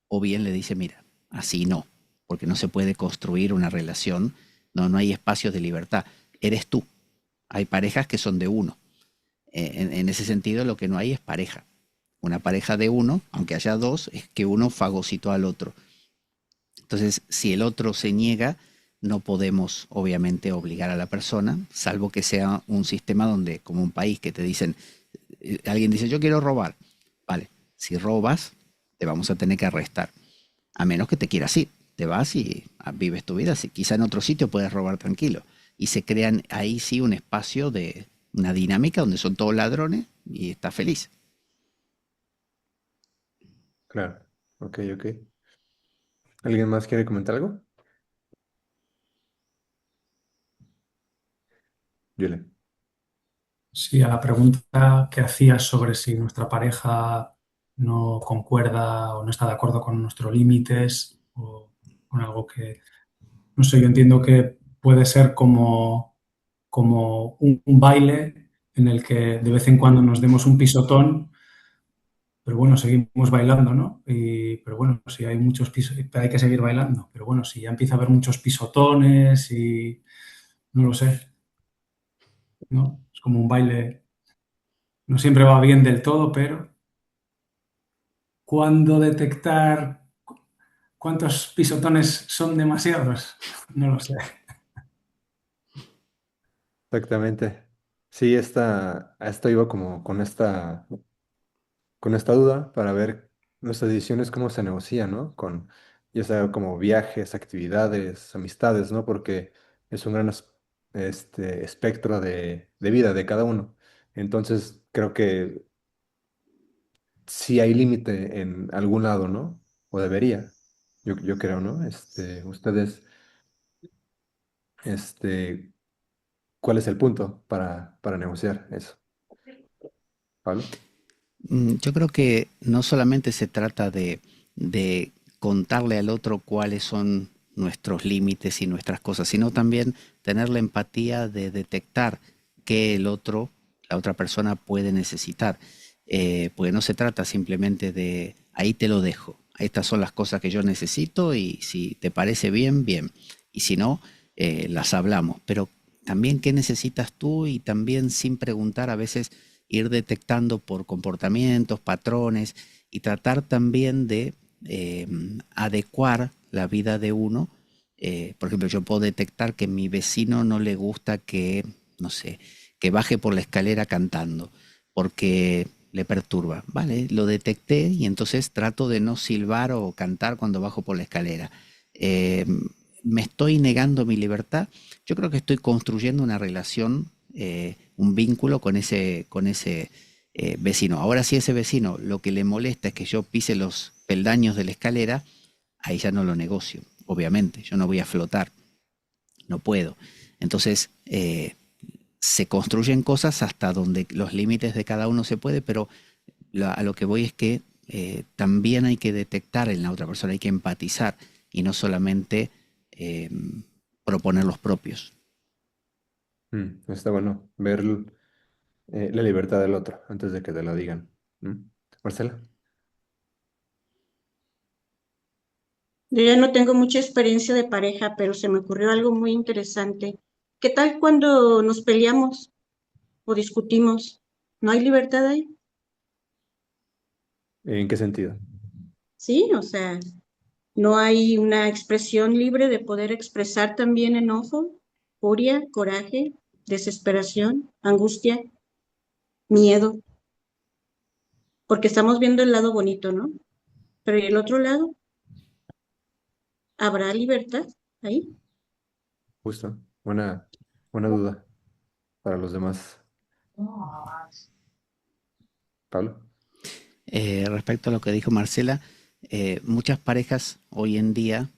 o bien le dice, mira, así no, porque no se puede construir una relación, no hay espacios de libertad, eres tú. Hay parejas que son de uno. En ese sentido, lo que no hay es pareja. Una pareja de uno, aunque haya dos, es que uno fagocitó al otro. Entonces, si el otro se niega, no podemos obviamente obligar a la persona, salvo que sea un sistema donde, como un país que te dicen, alguien dice, yo quiero robar. Vale, si robas, te vamos a tener que arrestar. A menos que te quieras ir. Te vas y vives tu vida. Si quizá en otro sitio puedes robar tranquilo. Y se crean ahí sí un espacio de una dinámica donde son todos ladrones y estás feliz. Claro. Ok, ok. ¿Alguien más quiere comentar algo? Yule. Sí, a la pregunta que hacías sobre si nuestra pareja no concuerda o no está de acuerdo con nuestros límites o con algo que, no sé, yo entiendo que puede ser como un baile en el que de vez en cuando nos demos un pisotón, pero bueno, seguimos bailando, ¿no? Pero bueno, si hay muchos pisos, hay que seguir bailando, pero bueno, si ya empieza a haber muchos pisotones y no lo sé, ¿no? Es como un baile, no siempre va bien del todo, pero ¿cuándo detectar cuántos pisotones son demasiados? No lo sé. Exactamente. Sí, a esto iba como con esta duda para ver nuestras decisiones cómo se negocian, ¿no? Con ya sea como viajes, actividades, amistades, ¿no? Porque es un gran espectro de vida de cada uno. Entonces, creo que sí hay límite en algún lado, ¿no? O debería. Yo creo, ¿no? Ustedes, este, ¿cuál es el punto para negociar eso? ¿Pablo? Yo creo que no solamente se trata de contarle al otro cuáles son nuestros límites y nuestras cosas, sino también tener la empatía de detectar que el otro, la otra persona puede necesitar. Porque no se trata simplemente de ahí te lo dejo, estas son las cosas que yo necesito y si te parece bien, bien. Y si no, las hablamos. Pero también qué necesitas tú y también sin preguntar a veces ir detectando por comportamientos, patrones y tratar también de adecuar la vida de uno Por ejemplo, yo puedo detectar que a mi vecino no le gusta que, no sé, que baje por la escalera cantando, porque le perturba. Vale, lo detecté y entonces trato de no silbar o cantar cuando bajo por la escalera. Eh, ¿Me estoy negando mi libertad? Yo creo que estoy construyendo una relación, un vínculo con ese vecino. Ahora, si ese vecino lo que le molesta es que yo pise los peldaños de la escalera, ahí ya no lo negocio, obviamente. Yo no voy a flotar, no puedo. Entonces, se construyen cosas hasta donde los límites de cada uno se puede, pero a lo que voy es que también hay que detectar en la otra persona, hay que empatizar y no solamente eh, proponer los propios. Está bueno ver la libertad del otro antes de que te lo digan. ¿Mm? Marcela. Yo ya no tengo mucha experiencia de pareja, pero se me ocurrió algo muy interesante. ¿Qué tal cuando nos peleamos o discutimos? ¿No hay libertad ahí? ¿En qué sentido? Sí, o sea, no hay una expresión libre de poder expresar también enojo, furia, coraje, desesperación, angustia, miedo, porque estamos viendo el lado bonito, ¿no? Pero ¿y el otro lado? ¿Habrá libertad ahí? Justo. Buena duda para los demás. Pablo. Respecto a lo que dijo Marcela, muchas parejas hoy en día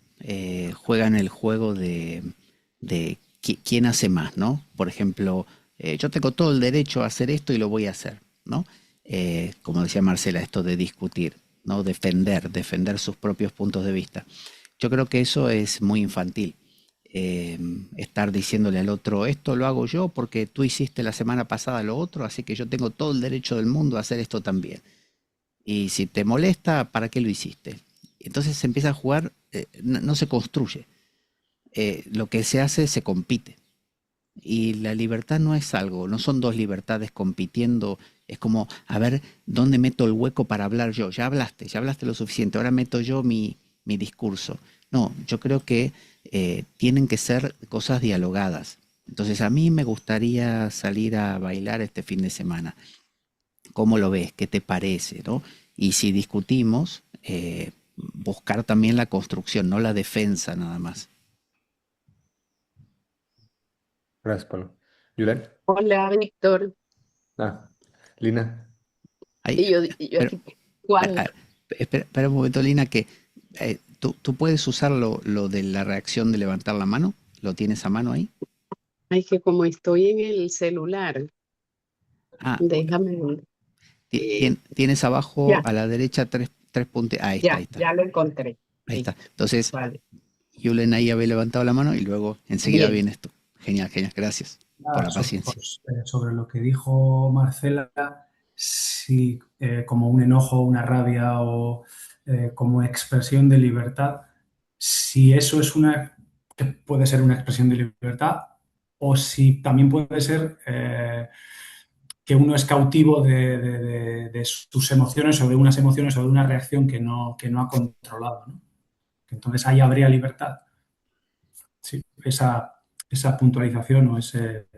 juegan el juego de quién hace más, ¿no? Por ejemplo, yo tengo todo el derecho a hacer esto y lo voy a hacer, ¿no? Como decía Marcela, esto de discutir, ¿no? Defender sus propios puntos de vista. Yo creo que eso es muy infantil. Estar diciéndole al otro, esto lo hago yo porque tú hiciste la semana pasada lo otro, así que yo tengo todo el derecho del mundo a hacer esto también. Y si te molesta, ¿para qué lo hiciste? Entonces se empieza a jugar, no se construye. Lo que se hace se compite. Y la libertad no es algo, no son dos libertades compitiendo. Es como, a ver, ¿dónde meto el hueco para hablar yo? Ya hablaste lo suficiente, ahora meto yo mi discurso. No, yo creo que tienen que ser cosas dialogadas. Entonces a mí me gustaría salir a bailar este fin de semana. ¿Cómo lo ves? ¿Qué te parece? ¿No? Y si discutimos, buscar también la construcción, no la defensa nada más. Gracias, Pablo. Julen. Hola, Víctor. Ah, Lina. Ay, Y yo pero, aquí, ¿cuál? espera un momento, Lina, que tú puedes usar lo de la reacción de levantar la mano. ¿Lo tienes a mano ahí? Ay, que como estoy en el celular, Ah, déjame ver. tienes abajo Ya, a la derecha tres puntos. Ahí está, ahí está. ya lo encontré. Ahí Sí, está. Entonces, vale. Julen ahí había levantado la mano y luego enseguida Bien. vienes tú. Genial, genial. Gracias por Nada, la paciencia. sobre lo que dijo Marcela, si como un enojo, una rabia o como expresión de libertad, si eso es que puede ser una expresión de libertad o si también puede ser que uno es cautivo de sus emociones o de unas emociones o de una reacción que no ha controlado, ¿no? Que entonces ahí habría libertad. Sí, esa puntualización o ese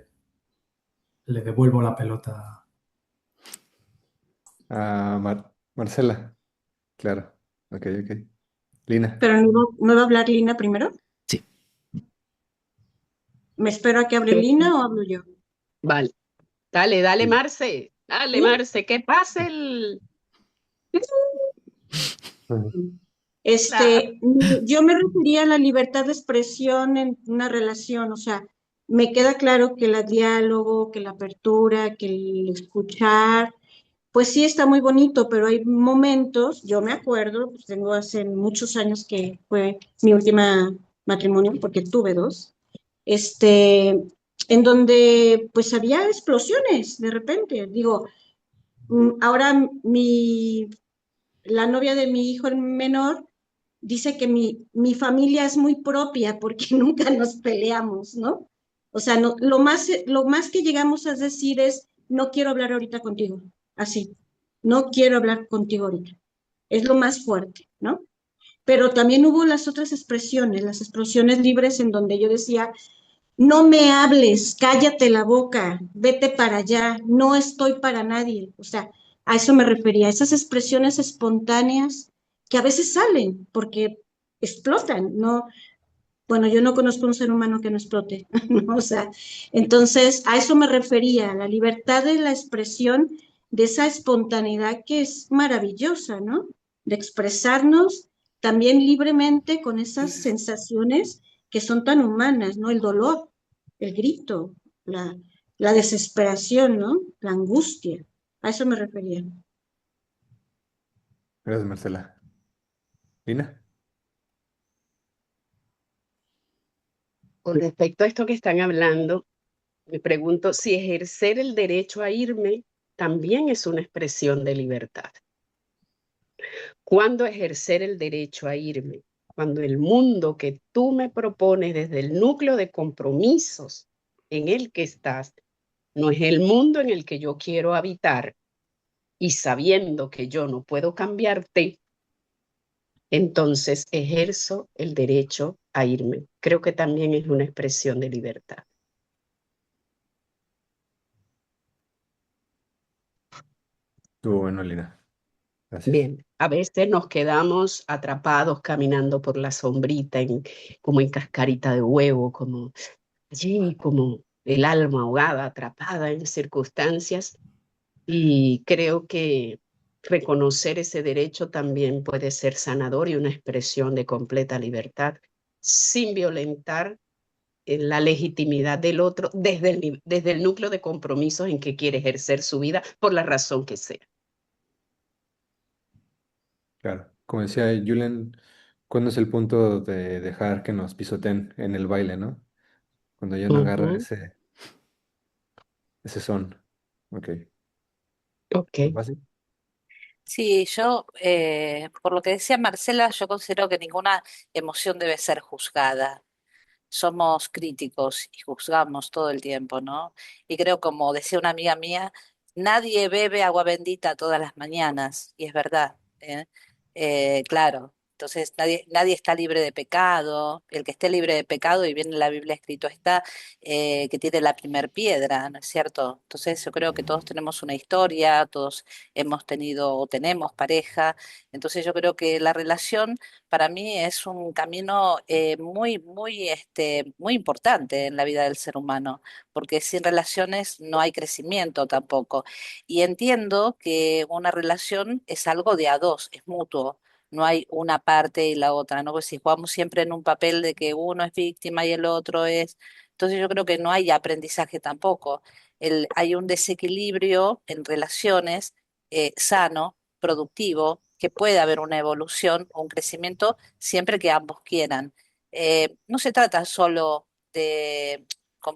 le devuelvo la pelota. Ah, Marcela. Claro. Ok, ok. Lina. Pero no va a hablar Lina primero. Sí. ¿Me espero a que hable Lina o hablo yo? Vale. Dale, dale, Sí. Marce. Dale, ¿Sí? Marce, que pase el... Ujú. la- Yo me refería a la libertad de expresión en una relación, o sea, me queda claro que el diálogo, que la apertura, que el escuchar, pues sí está muy bonito, pero hay momentos, yo me acuerdo, pues tengo hace muchos años que fue mi última matrimonio, porque tuve dos, este, en donde pues había explosiones de repente. Digo, ahora la novia de mi hijo el menor dice que mi familia es muy propia porque nunca nos peleamos, ¿no? O sea, no, lo más que llegamos a decir es, no quiero hablar ahorita contigo, así, no quiero hablar contigo ahorita. Es lo más fuerte, ¿no? pero también hubo las otras expresiones, las expresiones libres en donde yo decía, no me hables, cállate la boca, vete para allá, no estoy para nadie. O sea, a eso me refería, esas expresiones espontáneas que a veces salen porque explotan, ¿no? Bueno, yo no conozco un ser humano que no explote, ¿no? O sea, entonces a eso me refería, la libertad de la expresión, de esa espontaneidad que es maravillosa, ¿no? De expresarnos también libremente con esas sensaciones que son tan humanas, ¿no? El dolor, el grito, la, la desesperación, ¿no? La angustia. A eso me refería. Gracias, Marcela. Lina. Con respecto a esto que están hablando, me pregunto si ejercer el derecho a irme también es una expresión de libertad. ¿Cuándo ejercer el derecho a irme? Cuando el mundo que tú me propones desde el núcleo de compromisos en el que estás no es el mundo en el que yo quiero habitar y sabiendo que yo no puedo cambiarte, entonces ejerzo el derecho a irme. Creo que también es una expresión de libertad. Estuvo bueno, Lina. Gracias. Bien, a veces nos quedamos atrapados caminando por la sombrita, como en cascarita de huevo, como allí, como el alma ahogada, atrapada en circunstancias. Y creo que reconocer ese derecho también puede ser sanador y una expresión de completa libertad, sin violentar la legitimidad del otro desde el núcleo de compromisos en que quiere ejercer su vida por la razón que sea. Claro. Como decía Julen, ¿cuándo es el punto de dejar que nos pisoteen en el baile, ¿no? Cuando ya no agarra Ujú. ese son. Ok. Ok. ¿Fácil? Sí, yo, por lo que decía Marcela, yo considero que ninguna emoción debe ser juzgada. Somos críticos y juzgamos todo el tiempo, ¿no? Y creo, como decía una amiga mía, nadie bebe agua bendita todas las mañanas, y es verdad, ¿eh? Claro, entonces nadie está libre de pecado, el que esté libre de pecado, y bien en la Biblia escrito está, que tiene la primer piedra, ¿no es cierto? Entonces yo creo que todos tenemos una historia, todos hemos tenido o tenemos pareja, entonces yo creo que la relación para mí es un camino muy importante en la vida del ser humano, porque sin relaciones no hay crecimiento tampoco. Y entiendo que una relación es algo de a dos, es mutuo. No hay una parte y la otra, ¿no? Pues si jugamos siempre en un papel de que uno es víctima y el otro es... Entonces yo creo que no hay aprendizaje tampoco. Hay un desequilibrio en relaciones sano, productivo, que puede haber una evolución o un crecimiento siempre que ambos quieran. No se trata solo de,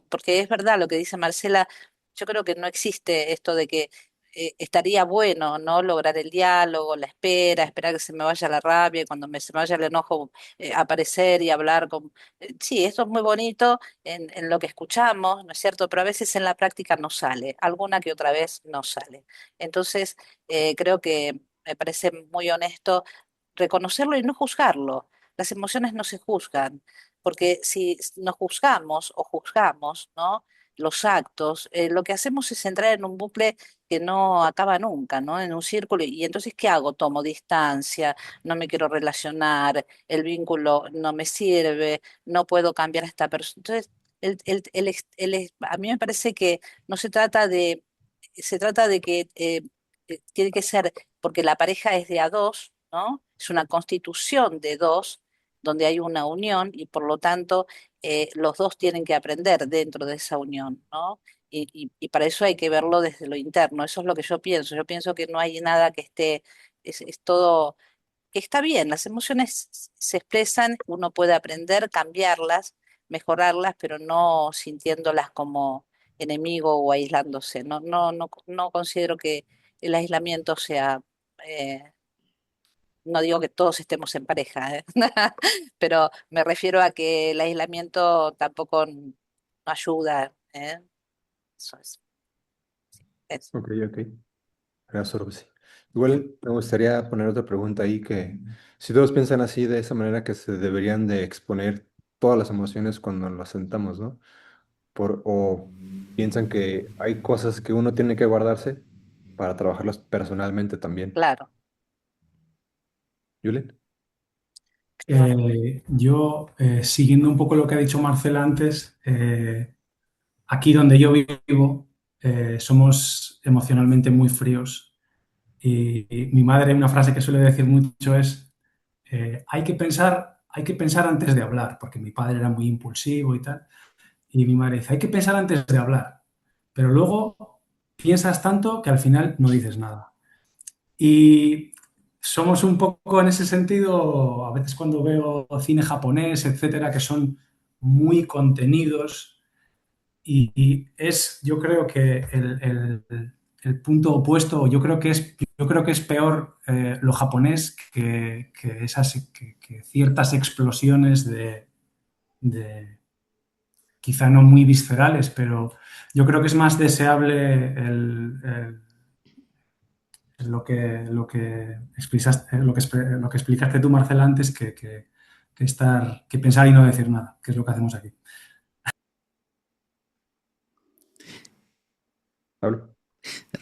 porque es verdad lo que dice Marcela, yo creo que no existe esto de que estaría bueno, ¿no? Lograr el diálogo, la espera, esperar que se me vaya la rabia y cuando se me vaya el enojo, aparecer y hablar con... sí, esto es muy bonito en lo que escuchamos, ¿no es cierto? Pero a veces en la práctica no sale, alguna que otra vez no sale. Entonces, creo que me parece muy honesto reconocerlo y no juzgarlo. Las emociones no se juzgan, porque si nos juzgamos o juzgamos, ¿no? Los actos, lo que hacemos es entrar en un bucle que no acaba nunca, ¿no? En un círculo. Y entonces, ¿qué hago? Tomo distancia, no me quiero relacionar, el vínculo no me sirve, no puedo cambiar a esta persona. Entonces, a mí me parece que no se trata de, se trata de que tiene que ser, porque la pareja es de a dos, ¿no? Es una constitución de dos, donde hay una unión y por lo tanto los dos tienen que aprender dentro de esa unión, ¿no? Y para eso hay que verlo desde lo interno, eso es lo que yo pienso. Yo pienso que no hay nada que esté, es todo, que está bien, las emociones se expresan, uno puede aprender, cambiarlas, mejorarlas, pero no sintiéndolas como enemigo o aislándose. No considero que el aislamiento sea, eh, no digo que todos estemos en pareja, ¿eh? Pero me refiero a que el aislamiento tampoco no ayuda, ¿eh? Eso es. Ok, ok. Gracias, Orbe, sí. Igual me gustaría poner otra pregunta ahí que Si todos piensan así, de esa manera que se deberían de exponer todas las emociones cuando las sentamos, ¿no? O piensan que hay cosas que uno tiene que guardarse para trabajarlas personalmente también. Claro, ¿Julen? claro. Yo, siguiendo un poco lo que ha dicho Marcela antes, aquí donde yo vivo, somos emocionalmente muy fríos. Y mi madre, una frase que suele decir mucho es, hay que pensar antes de hablar, porque mi padre era muy impulsivo y tal. Y mi madre dice, hay que pensar antes de hablar, pero luego piensas tanto que al final no dices nada. Y somos un poco en ese sentido, a veces cuando veo cine japonés, etcétera, que son muy contenidos y es, yo creo que el punto opuesto, yo creo que es peor lo japonés que ciertas explosiones de, quizá no muy viscerales, pero yo creo que es más deseable lo que explicaste tú, Marcela, antes que pensar y no decir nada, que es lo que hacemos aquí. ¿Pablo?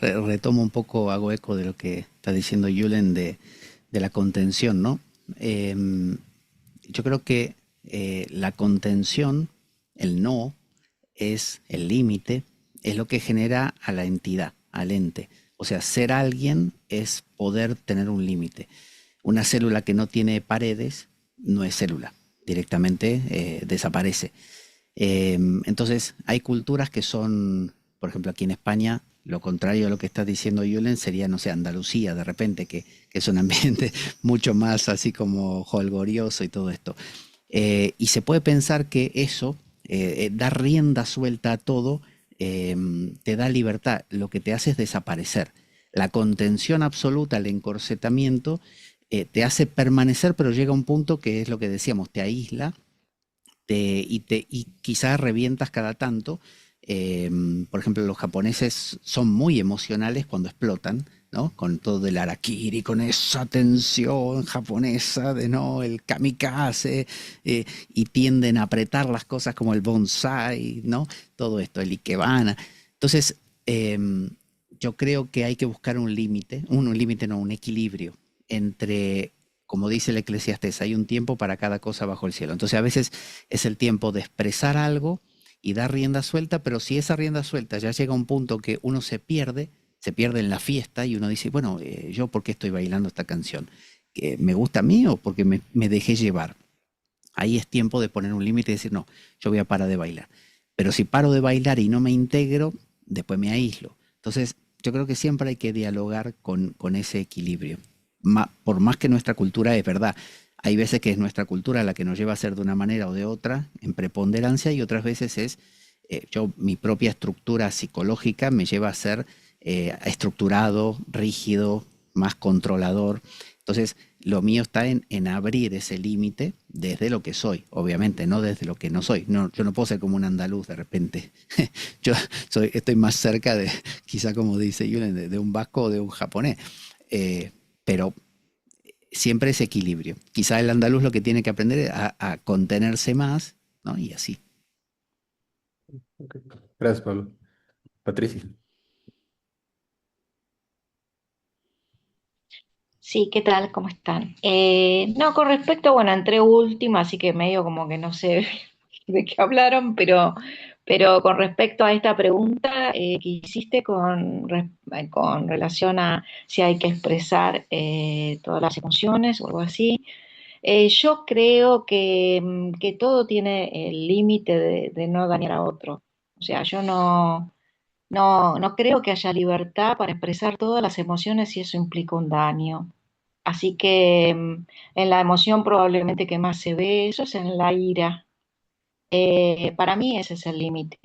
Retomo un poco, hago eco de lo que está diciendo Julen de la contención, ¿no? Em, yo creo que la contención, el no, es el límite, es lo que genera a la entidad, al ente. O sea, ser alguien es poder tener un límite. Una célula que no tiene paredes no es célula, directamente desaparece. Entonces, hay culturas que son, por ejemplo, aquí en España, lo contrario a lo que está diciendo Julen sería, no sé, Andalucía, de repente, que es un ambiente mucho más así como holgorioso y todo esto. Y se puede pensar que eso, dar rienda suelta a todo, te da libertad, lo que te hace es desaparecer. La contención absoluta, el encorsetamiento, te hace permanecer, pero llega un punto que es lo que decíamos, te aísla y quizás revientas cada tanto. Eh, por ejemplo, los japoneses son muy emocionales cuando explotan, ¿no? Con todo el harakiri, con esa tensión japonesa de no, el kamikaze, y tienden a apretar las cosas como el bonsai, ¿no? Todo esto, el ikebana. Entonces, yo creo que hay que buscar un límite no, un equilibrio entre, como dice el Eclesiastés, hay un tiempo para cada cosa bajo el cielo. Entonces, a veces es el tiempo de expresar algo y dar rienda suelta, pero si esa rienda suelta ya llega a un punto que uno se pierde en la fiesta y uno dice, bueno, ¿yo por qué estoy bailando esta canción? ¿Que me gusta a mí o porque me dejé llevar? Ahí es tiempo de poner un límite y decir, no, yo voy a parar de bailar. Pero si paro de bailar y no me integro, después me aíslo. Entonces, yo creo que siempre hay que dialogar con ese equilibrio. Por más que nuestra cultura es verdad, hay veces que es nuestra cultura la que nos lleva a ser de una manera o de otra, en preponderancia, y otras veces es mi propia estructura psicológica me lleva a ser estructurado, rígido, más controlador. Entonces, lo mío está en abrir ese límite desde lo que soy, obviamente, no desde lo que no soy. No, yo no puedo ser como un andaluz de repente. Yo estoy más cerca de, quizá como dice Yulen, de un vasco o de un japonés. Pero siempre es equilibrio. Quizá el andaluz lo que tiene que aprender es a contenerse más, ¿no? Y así. Ok. Gracias, Pablo. Patricia. Sí, ¿qué tal? ¿Cómo están? No, con respecto, bueno, entré última, así que medio como que no sé de qué hablaron, pero con respecto a esta pregunta que hiciste con relación a si hay que expresar todas las emociones o algo así, yo creo que todo tiene el límite de no dañar a otro. O sea, yo no creo que haya libertad para expresar todas las emociones si eso implica un daño. Así que en la emoción probablemente que más se ve eso es en la ira. Para mí ese es el límite.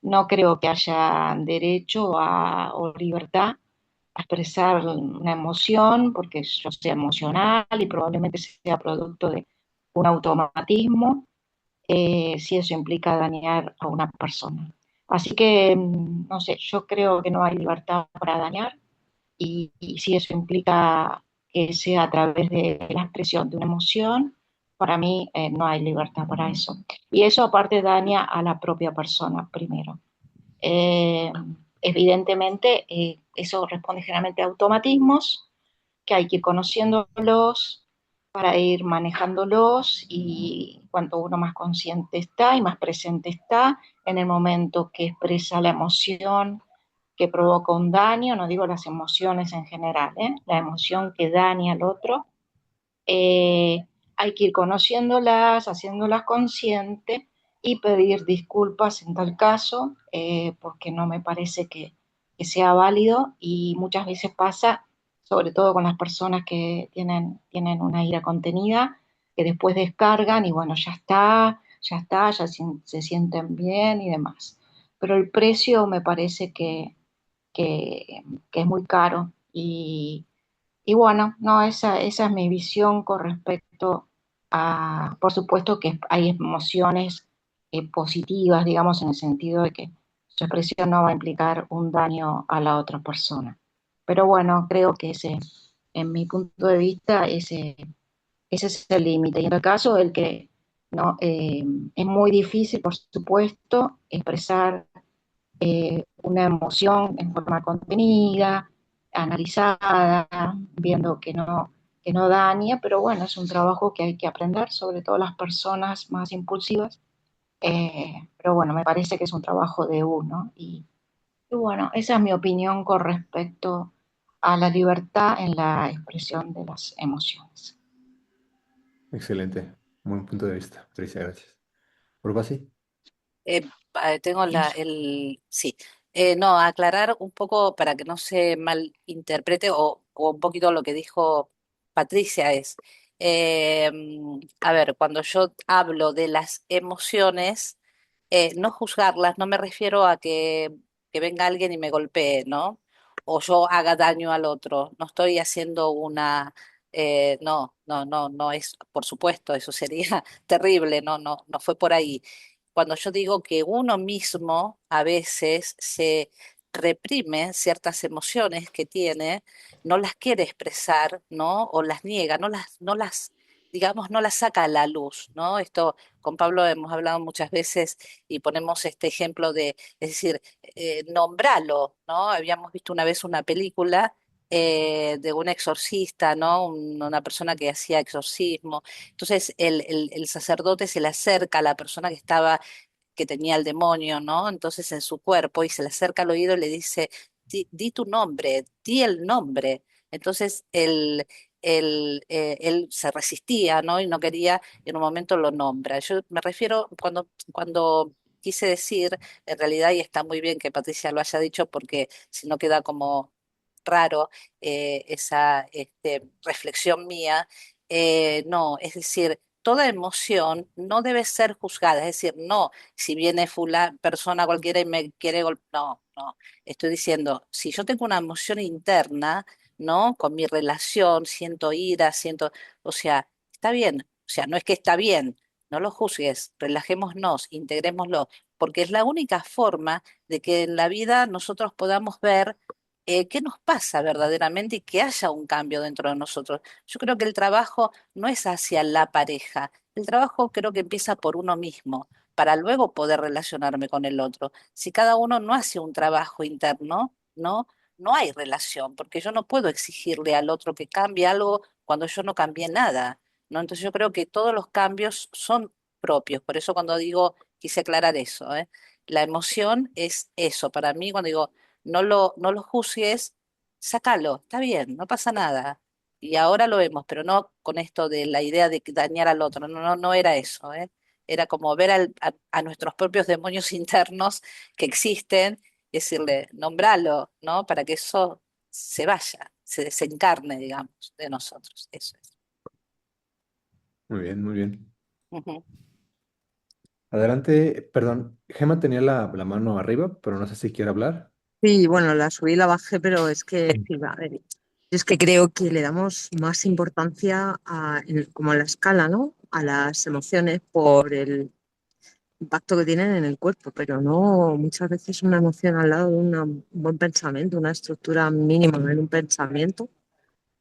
No creo que haya derecho o libertad a expresar una emoción porque yo sea emocional y probablemente sea producto de un automatismo si eso implica dañar a una persona. Así que, no sé, yo creo que no hay libertad para dañar y si eso implica que sea a través de la expresión de una emoción, para mí no hay libertad para eso. Y eso aparte daña a la propia persona primero. Eh, Evidentemente, eso responde generalmente a automatismos que hay que ir conociéndolos para ir manejándolos y cuanto uno más consciente está y más presente está en el momento que expresa la emoción que provoca un daño, no digo las emociones en general, la emoción que daña al otro, eh, hay que ir conociéndolas, haciéndolas consciente y pedir disculpas en tal caso, porque no me parece que sea válido y muchas veces pasa, sobre todo con las personas que tienen una ira contenida, que después descargan y bueno, ya se sienten bien y demás. Pero el precio me parece que es muy caro y bueno, no, esa es mi visión con respecto a, por supuesto que hay emociones positivas, digamos, en el sentido de que su expresión no va a implicar un daño a la otra persona. Pero bueno, creo que en mi punto de vista, ese es el límite. Y en el caso, el que no, es muy difícil, por supuesto, expresar una emoción en forma contenida, analizada, viendo que no daña, pero bueno, es un trabajo que hay que aprender, sobre todo las personas más impulsivas. Pero bueno, me parece que es un trabajo de uno. Y bueno, esa es mi opinión con respecto a la libertad en la expresión de las emociones. Excelente. Buen punto de vista, Patricia, gracias. ¿Urbasi? Tengo sí. No, aclarar un poco para que no se malinterprete o un poquito lo que dijo Patricia es, a ver, cuando yo hablo de las emociones, no juzgarlas, no me refiero a que venga alguien y me golpee, ¿no? O yo haga daño al otro. No estoy haciendo no es, por supuesto, eso sería terrible, no fue por ahí. Cuando yo digo que uno mismo a veces se reprime ciertas emociones que tiene, no las quiere expresar, ¿no? O las niega, digamos, no las saca a la luz, ¿no? Esto con Pablo hemos hablado muchas veces y ponemos este ejemplo es decir, nombralo, ¿no? Habíamos visto una vez una película de un exorcista, ¿no? Una persona que hacía exorcismo. Entonces el sacerdote se le acerca a la persona que tenía el demonio, ¿no? Entonces en su cuerpo y se le acerca al oído y le dice, di tu nombre, di el nombre. Entonces él se resistía, ¿no? Y no quería, y en un momento lo nombra. Yo me refiero, cuando quise decir, en realidad, y está muy bien que Patricia lo haya dicho, porque si no queda como raro esa reflexión mía, no, es decir, toda emoción no debe ser juzgada, es decir, no, si viene persona cualquiera y me quiere golpear, no, estoy diciendo, si yo tengo una emoción interna, ¿no? Con mi relación, siento ira, o sea, está bien, o sea, no es que está bien, no lo juzgues, relajémonos, integrémoslo, porque es la única forma de que en la vida nosotros podamos ver qué nos pasa verdaderamente y que haya un cambio dentro de nosotros. Yo creo que el trabajo no es hacia la pareja, el trabajo creo que empieza por uno mismo, para luego poder relacionarme con el otro. Si cada uno no hace un trabajo interno, no hay relación, porque yo no puedo exigirle al otro que cambie algo cuando yo no cambié nada, ¿no? Entonces yo creo que todos los cambios son propios, por eso cuando digo, quise aclarar eso, ¿eh? La emoción es eso, para mí cuando digo, no lo juzgues, sácalo, está bien, no pasa nada. Y ahora lo vemos, pero no con esto de la idea de dañar al otro, no era eso, ¿eh? Era como ver a nuestros propios demonios internos que existen y decirle, nombralo, ¿no? Para que eso se vaya, se desencarne, digamos, de nosotros. Eso es. Muy bien, muy bien. Ujú. Adelante, perdón, Gema tenía la mano arriba, pero no sé si quiere hablar. Sí, bueno, la subí y la bajé, pero es que, sí, a ver, yo es que creo que le damos más importancia como a la escala, ¿no? A las emociones por el impacto que tienen en el cuerpo, pero no muchas veces una emoción al lado de un buen pensamiento, una estructura mínima en un pensamiento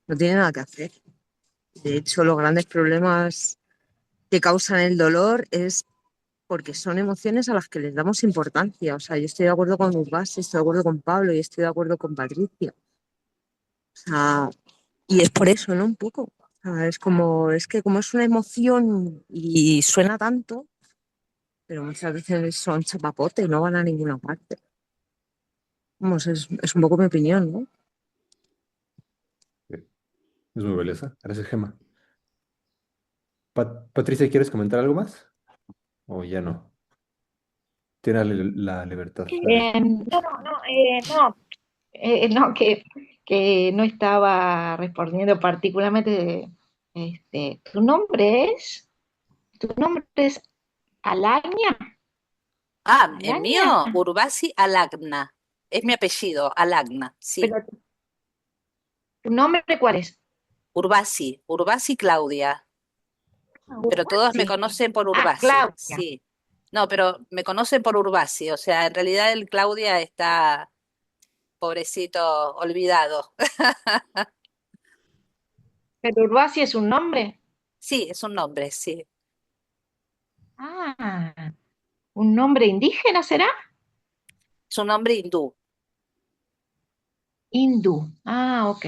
no tiene nada que hacer. De hecho, los grandes problemas que causan el dolor es porque son emociones a las que les damos importancia. O sea, yo estoy de acuerdo con Urbas, estoy de acuerdo con Pablo y estoy de acuerdo con Patricia. O sea, y es por eso, ¿no? Un poco. O sea, es que como es una emoción y suena tanto, pero muchas veces son chapapotes, no van a ninguna parte. Vamos, es un poco mi opinión, ¿no? Es muy valiosa. Gracias, Gemma. Patricia, ¿quieres comentar algo más? ¿O ya no? Tiene la libertad. Adelante. No, que no estaba respondiendo particularmente. ¿Tu nombre es Alaña? Ah, el ¿Alaña? mío, Urbasi Alagna. Es mi apellido, Alagna, sí. Pero ¿tu nombre cuál es? Urbasi Claudia. Pero todos me Sí. conocen por Ah, Urbasi, Claudia. sí. No, pero me conocen por Urbasi, o sea, en realidad el Claudia está, pobrecito, olvidado. ¿Pero Urbasi es un nombre? Sí, es un nombre, sí. Ah, ¿un nombre indígena será? Es un nombre hindú. Hindú. Ah, ok.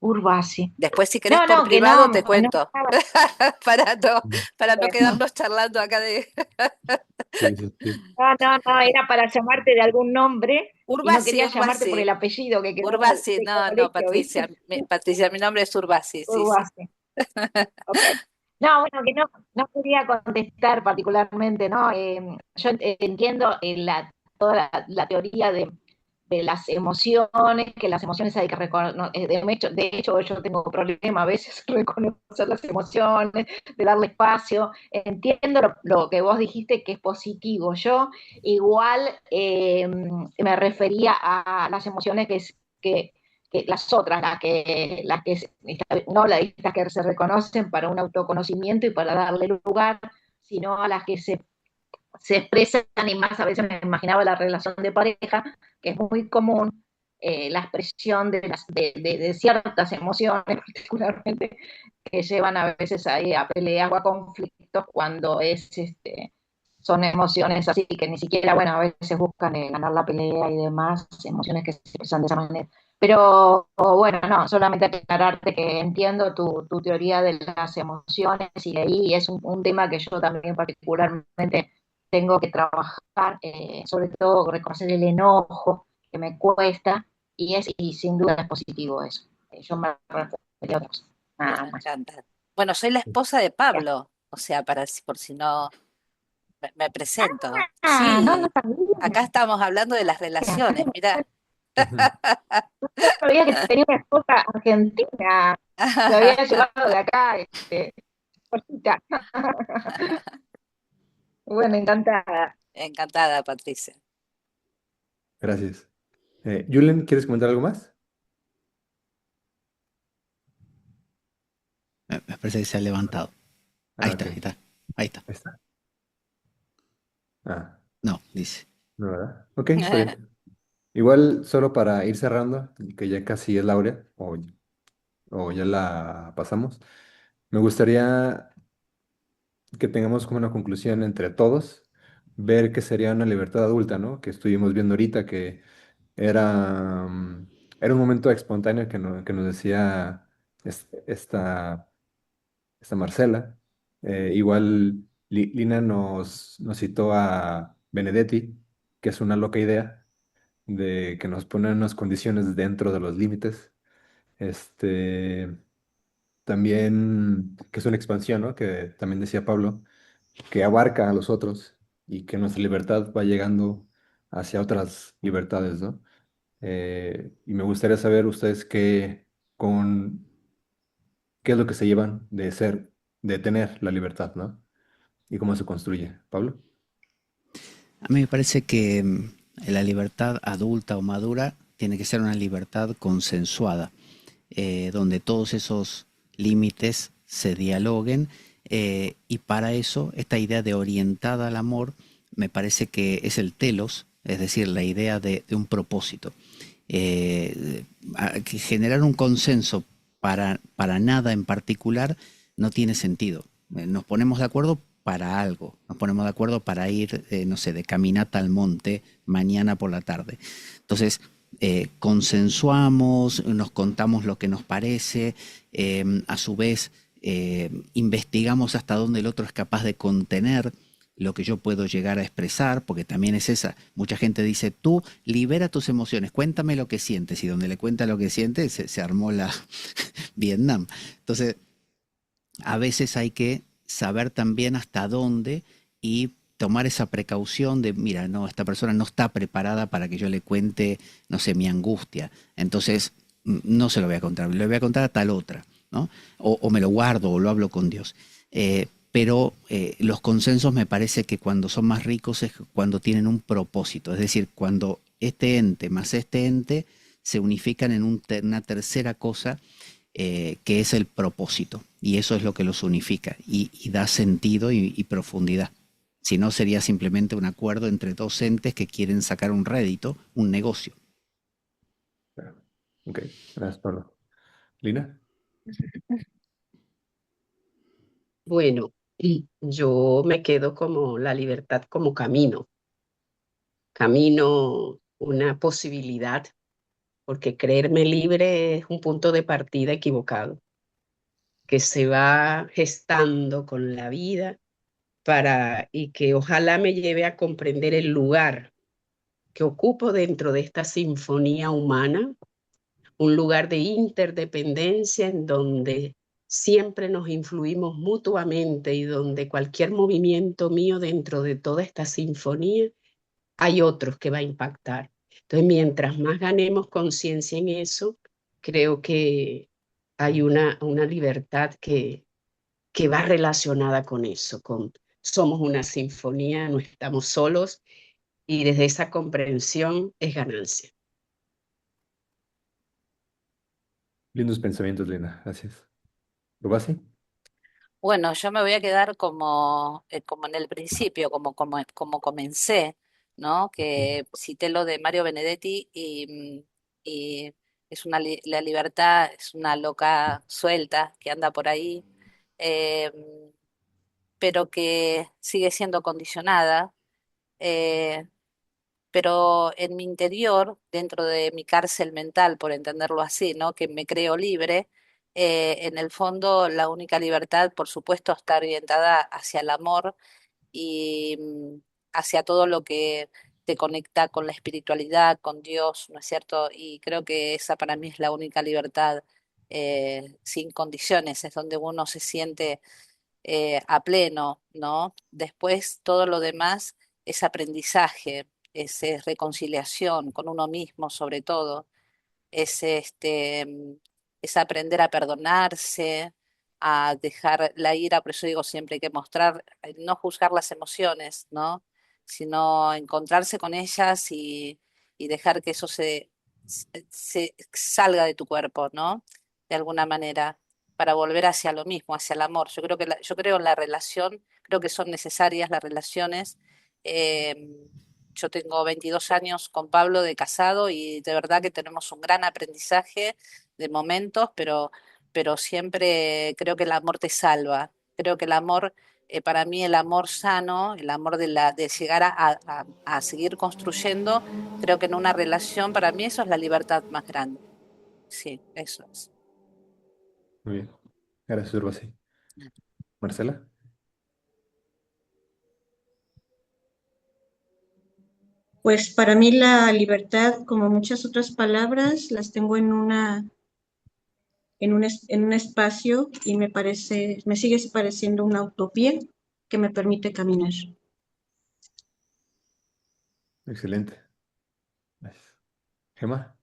Urbasi. Después, si querés No, por no, que privado, te no cuento. estaba. Para no, para no No, quedarnos charlando acá de Sí, sí, sí. no, era para llamarte de algún nombre y no Urbasi, quería llamarte por el Urbasi. apellido que quedó Urbasi, de no, no, colegio, Patricia. ¿viste? Patricia, mi nombre es Urbasi, sí, sí. Urbasi. Ok. No, bueno, que no quería contestar particularmente, ¿no? Yo entiendo toda la teoría de las emociones, que las emociones hay que reconocer. De hecho, yo tengo problema a veces reconocer las emociones, de darle espacio. Entiendo lo que vos dijiste que es positivo. Yo igual me refería a las emociones que las otras, no las que se reconocen para un autoconocimiento y para darle lugar, sino a las que se expresan, y más a veces me imaginaba la relación de pareja, que es muy común, la expresión de ciertas emociones, particularmente, que llevan a veces ahí a peleas o a conflictos cuando son emociones así que ni siquiera, bueno, a veces buscan ganar la pelea y demás, emociones que se expresan de esa manera. Pero bueno, no, solamente aclararte que entiendo tu teoría de las emociones y ahí es un tema que yo también particularmente tengo que trabajar, sobre todo reconocer el enojo que me cuesta y sin duda es positivo eso. Yo me refería a otra cosa, Me nada más. encanta. Bueno, soy la esposa de Pablo, o sea, por si no me presento. No Sí, acá sabía. estamos hablando de las relaciones, mira. Ujú. No sabía que tenía una esposa argentina. Se había llevado de acá, cosita. Bueno, encantada. Encantada, Patricia. Gracias. Julen, ¿quieres comentar algo más? Me parece que se ha levantado. Ahí Ah, está, ok. ahí está, ahí está. Ahí está. Ah, No, dice. no, ¿verdad? Ok, está bien. Igual, solo para ir cerrando, que ya casi es la hora, o ya la pasamos, me gustaría que tengamos como una conclusión entre todos, ver qué sería una libertad adulta, ¿no? Que estuvimos viendo ahorita, que era, era un momento espontáneo que nos decía esta Marcela. Igual Lina nos citó a Benedetti, que es una loca idea de que nos pone unas condiciones dentro de los límites. Este, también, que es una expansión, ¿no? Que también decía Pablo, que abarca a los otros y que nuestra libertad va llegando hacia otras libertades, ¿no? Y me gustaría saber ustedes qué es lo que se llevan de tener la libertad, ¿no? Y cómo se construye. Pablo. A mí me parece que la libertad adulta o madura tiene que ser una libertad consensuada, donde todos esos límites se dialoguen y para eso esta idea de orientada al amor me parece que es el telos, es decir, la idea de un propósito. Que generar un consenso para nada en particular, no tiene sentido. Nos ponemos de acuerdo para algo, nos ponemos de acuerdo para ir, no sé, de caminata al monte mañana por la tarde. Entonces, consensuamos, nos contamos lo que nos parece, a su vez investigamos hasta dónde el otro es capaz de contener lo que yo puedo llegar a expresar, porque también es esa. Mucha gente dice, tú libera tus emociones, cuéntame lo que sientes, y donde le cuenta lo que siente se armó la Vietnam. Entonces, a veces hay que saber también hasta dónde y tomar esa precaución de, mira, no, esta persona no está preparada para que yo le cuente, no sé, mi angustia. Entonces, no se lo voy a contar, le voy a contar a tal otra, ¿no? O me lo guardo o lo hablo con Dios. Pero los consensos me parece que cuando son más ricos es cuando tienen un propósito, es decir, cuando este ente más este ente se unifican en una tercera cosa que es el propósito, y eso es lo que los unifica y da sentido y profundidad. Si no, sería simplemente un acuerdo entre dos entes que quieren sacar un rédito, un negocio. Claro. Ok, gracias, Pablo. Lina. Bueno, yo me quedo como la libertad como camino, camino, una posibilidad, porque creerme libre es un punto de partida equivocado, que se va gestando con la vida y que ojalá me lleve a comprender el lugar que ocupo dentro de esta sinfonía humana, un lugar de interdependencia en donde siempre nos influimos mutuamente y donde cualquier movimiento mío dentro de toda esta sinfonía hay otros que va a impactar. Entonces, mientras más ganemos conciencia en eso, creo que hay una libertad que va relacionada con eso, con somos una sinfonía, no estamos solos y desde esa comprensión es ganancia. Lindos pensamientos, Lina. Gracias. ¿Rubasi? Bueno, yo me voy a quedar como en el principio, como comencé, ¿no? Que cité lo de Mario Benedetti y es la libertad es una loca suelta que anda por ahí, eh, pero que sigue siendo condicionada. eh, pero en mi interior, dentro de mi cárcel mental, por entenderlo así, ¿no? Que me creo libre, en el fondo la única libertad, por supuesto, está orientada hacia el amor y hacia todo lo que te conecta con la espiritualidad, con Dios, ¿no es cierto? Y creo que esa para mí es la única libertad sin condiciones, es donde uno se siente a pleno, ¿no? Después todo lo demás es aprendizaje, es reconciliación con uno mismo sobre todo, es aprender a perdonarse, a dejar la ira, por eso digo siempre hay que mostrar, no juzgar las emociones, ¿no? Sino encontrarse con ellas y dejar que eso se salga de tu cuerpo, ¿no? De alguna manera, para volver hacia lo mismo, hacia el amor. Yo creo que yo creo en la relación, creo que son necesarias las relaciones. eh, yo tengo 22 años con Pablo de casado y de verdad que tenemos un gran aprendizaje de momentos, pero siempre creo que el amor te salva. Creo que el amor, para mí el amor sano, el amor de llegar a seguir construyendo, creo que en una relación, para mí eso es la libertad más grande. Sí, eso es. Muy bien. Gracias, Rubasi. Marcela. Pues para mí la libertad, como muchas otras palabras, las tengo en un espacio y me sigue pareciendo una utopía que me permite caminar. Excelente. Gracias. Gemma.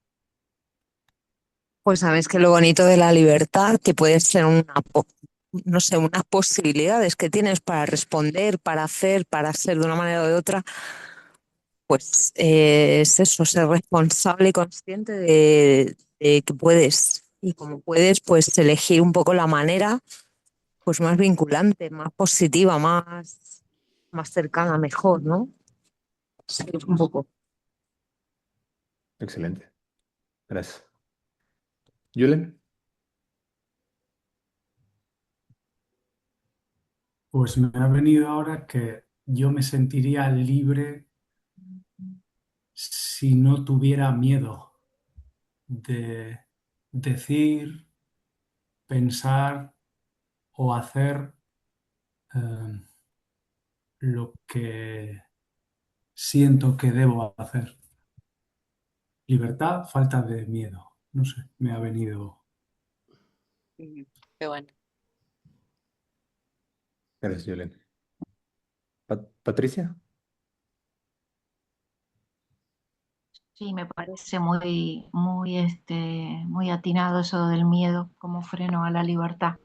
Pues sabes que lo bonito de la libertad, que puede ser no sé, unas posibilidades que tienes para responder, para hacer, para ser de una manera o de otra, pues es eso, ser responsable y consciente de que puedes. Y como puedes, pues elegir un poco la manera pues más vinculante, más positiva, más cercana, mejor, ¿no? Sí, un poco. Excelente. Gracias. Julen. Pues me ha venido ahora que yo me sentiría libre si no tuviera miedo de decir, pensar o hacer eh, lo que siento que debo hacer. Libertad, falta de miedo. No sé, me ha venido. Qué bueno. Gracias, Julen. Patricia. Sí, me parece muy atinado eso del miedo como freno a la libertad.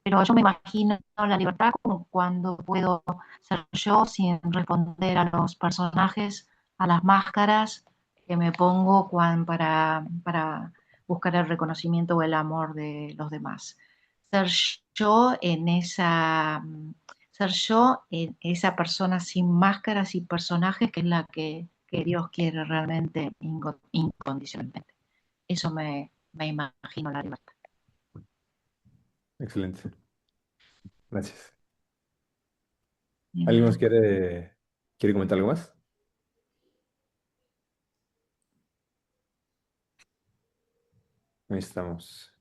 Pero yo me imagino la libertad como cuando puedo ser yo sin responder a los personajes, a las máscaras que me pongo para buscar el reconocimiento o el amor de los demás. Ser yo en ser yo en esa persona sin máscaras y personajes que es la que Dios quiere realmente incondicionalmente. Eso me imagino la libertad. Excelente. Gracias. De ¿Alguien más nada. quiere comentar algo más? Ahí estamos.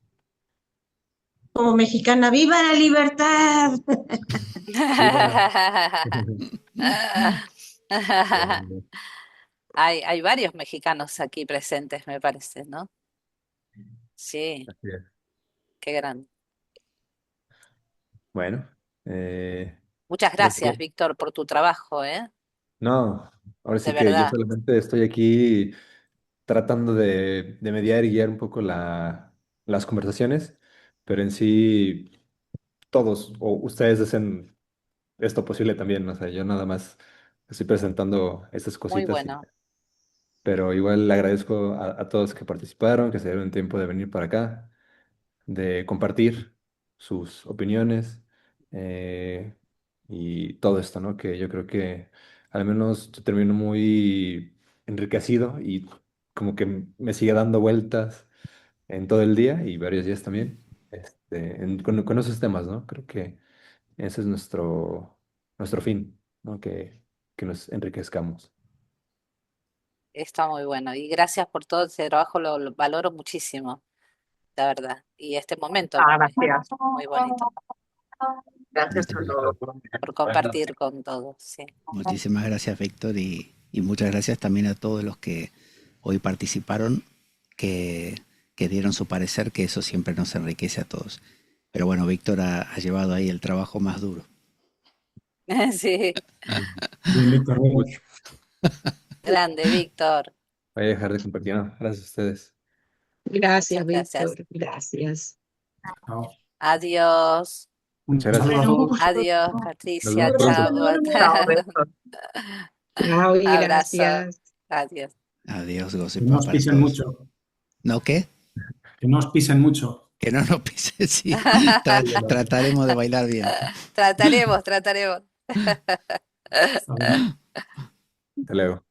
Como mexicana, ¡viva la libertad! Viva. Hay varios mexicanos aquí presentes, me parece, ¿no? Sí, Así es. qué grande. Bueno, eh, Muchas creo que gracias, Víctor, por tu trabajo, ¿eh? no, ahora De sí que yo verdad, solamente estoy aquí tratando de mediar y guiar un poco las conversaciones, pero en sí todos o ustedes hacen esto posible también, ¿no? O sea, yo nada más estoy presentando estas muy cositas, bueno. pero igual le agradezco a todos que participaron, que se dieron tiempo de venir para acá, de compartir sus opiniones eh, y todo esto, ¿no? Que yo creo que al menos yo termino muy enriquecido y como que me sigue dando vueltas en todo el día y varios días también, con esos temas, ¿no? Creo que ese es nuestro fin, ¿no? Que nos enriquezcamos. Está muy bueno. Y gracias por todo ese trabajo, lo valoro muchísimo, la verdad. Y este momento Ah, gracias. muy bonito Gracias Listo, a pues, todos. por compartir con todos. Sí. Muchísimas gracias, Víctor, y muchas gracias también a todos los que hoy participaron, que dieron su parecer, que eso siempre nos enriquece a todos. Pero bueno, Víctor ha llevado ahí el trabajo más duro. Sí, Bien, Víctor, bien. grande, Víctor. voy a dejar de compartir, ¿no? Gracias a ustedes. Gracias, Muchas gracias. Víctor. Gracias. Chao. Adiós. Un Muchas saludo a gracias. Salud. todos. Adiós, Nos Patricia. vemos Chao. pronto. Chao, besos. Chao y Abrazo. gracias. Adiós. Adiós, gozo y Que no paz os para pisen todos. mucho. ¿No qué? Que no os pisen mucho. Que no nos pise, sí. Trataremos de bailar bien. Trataremos. Hasta luego. Hasta luego.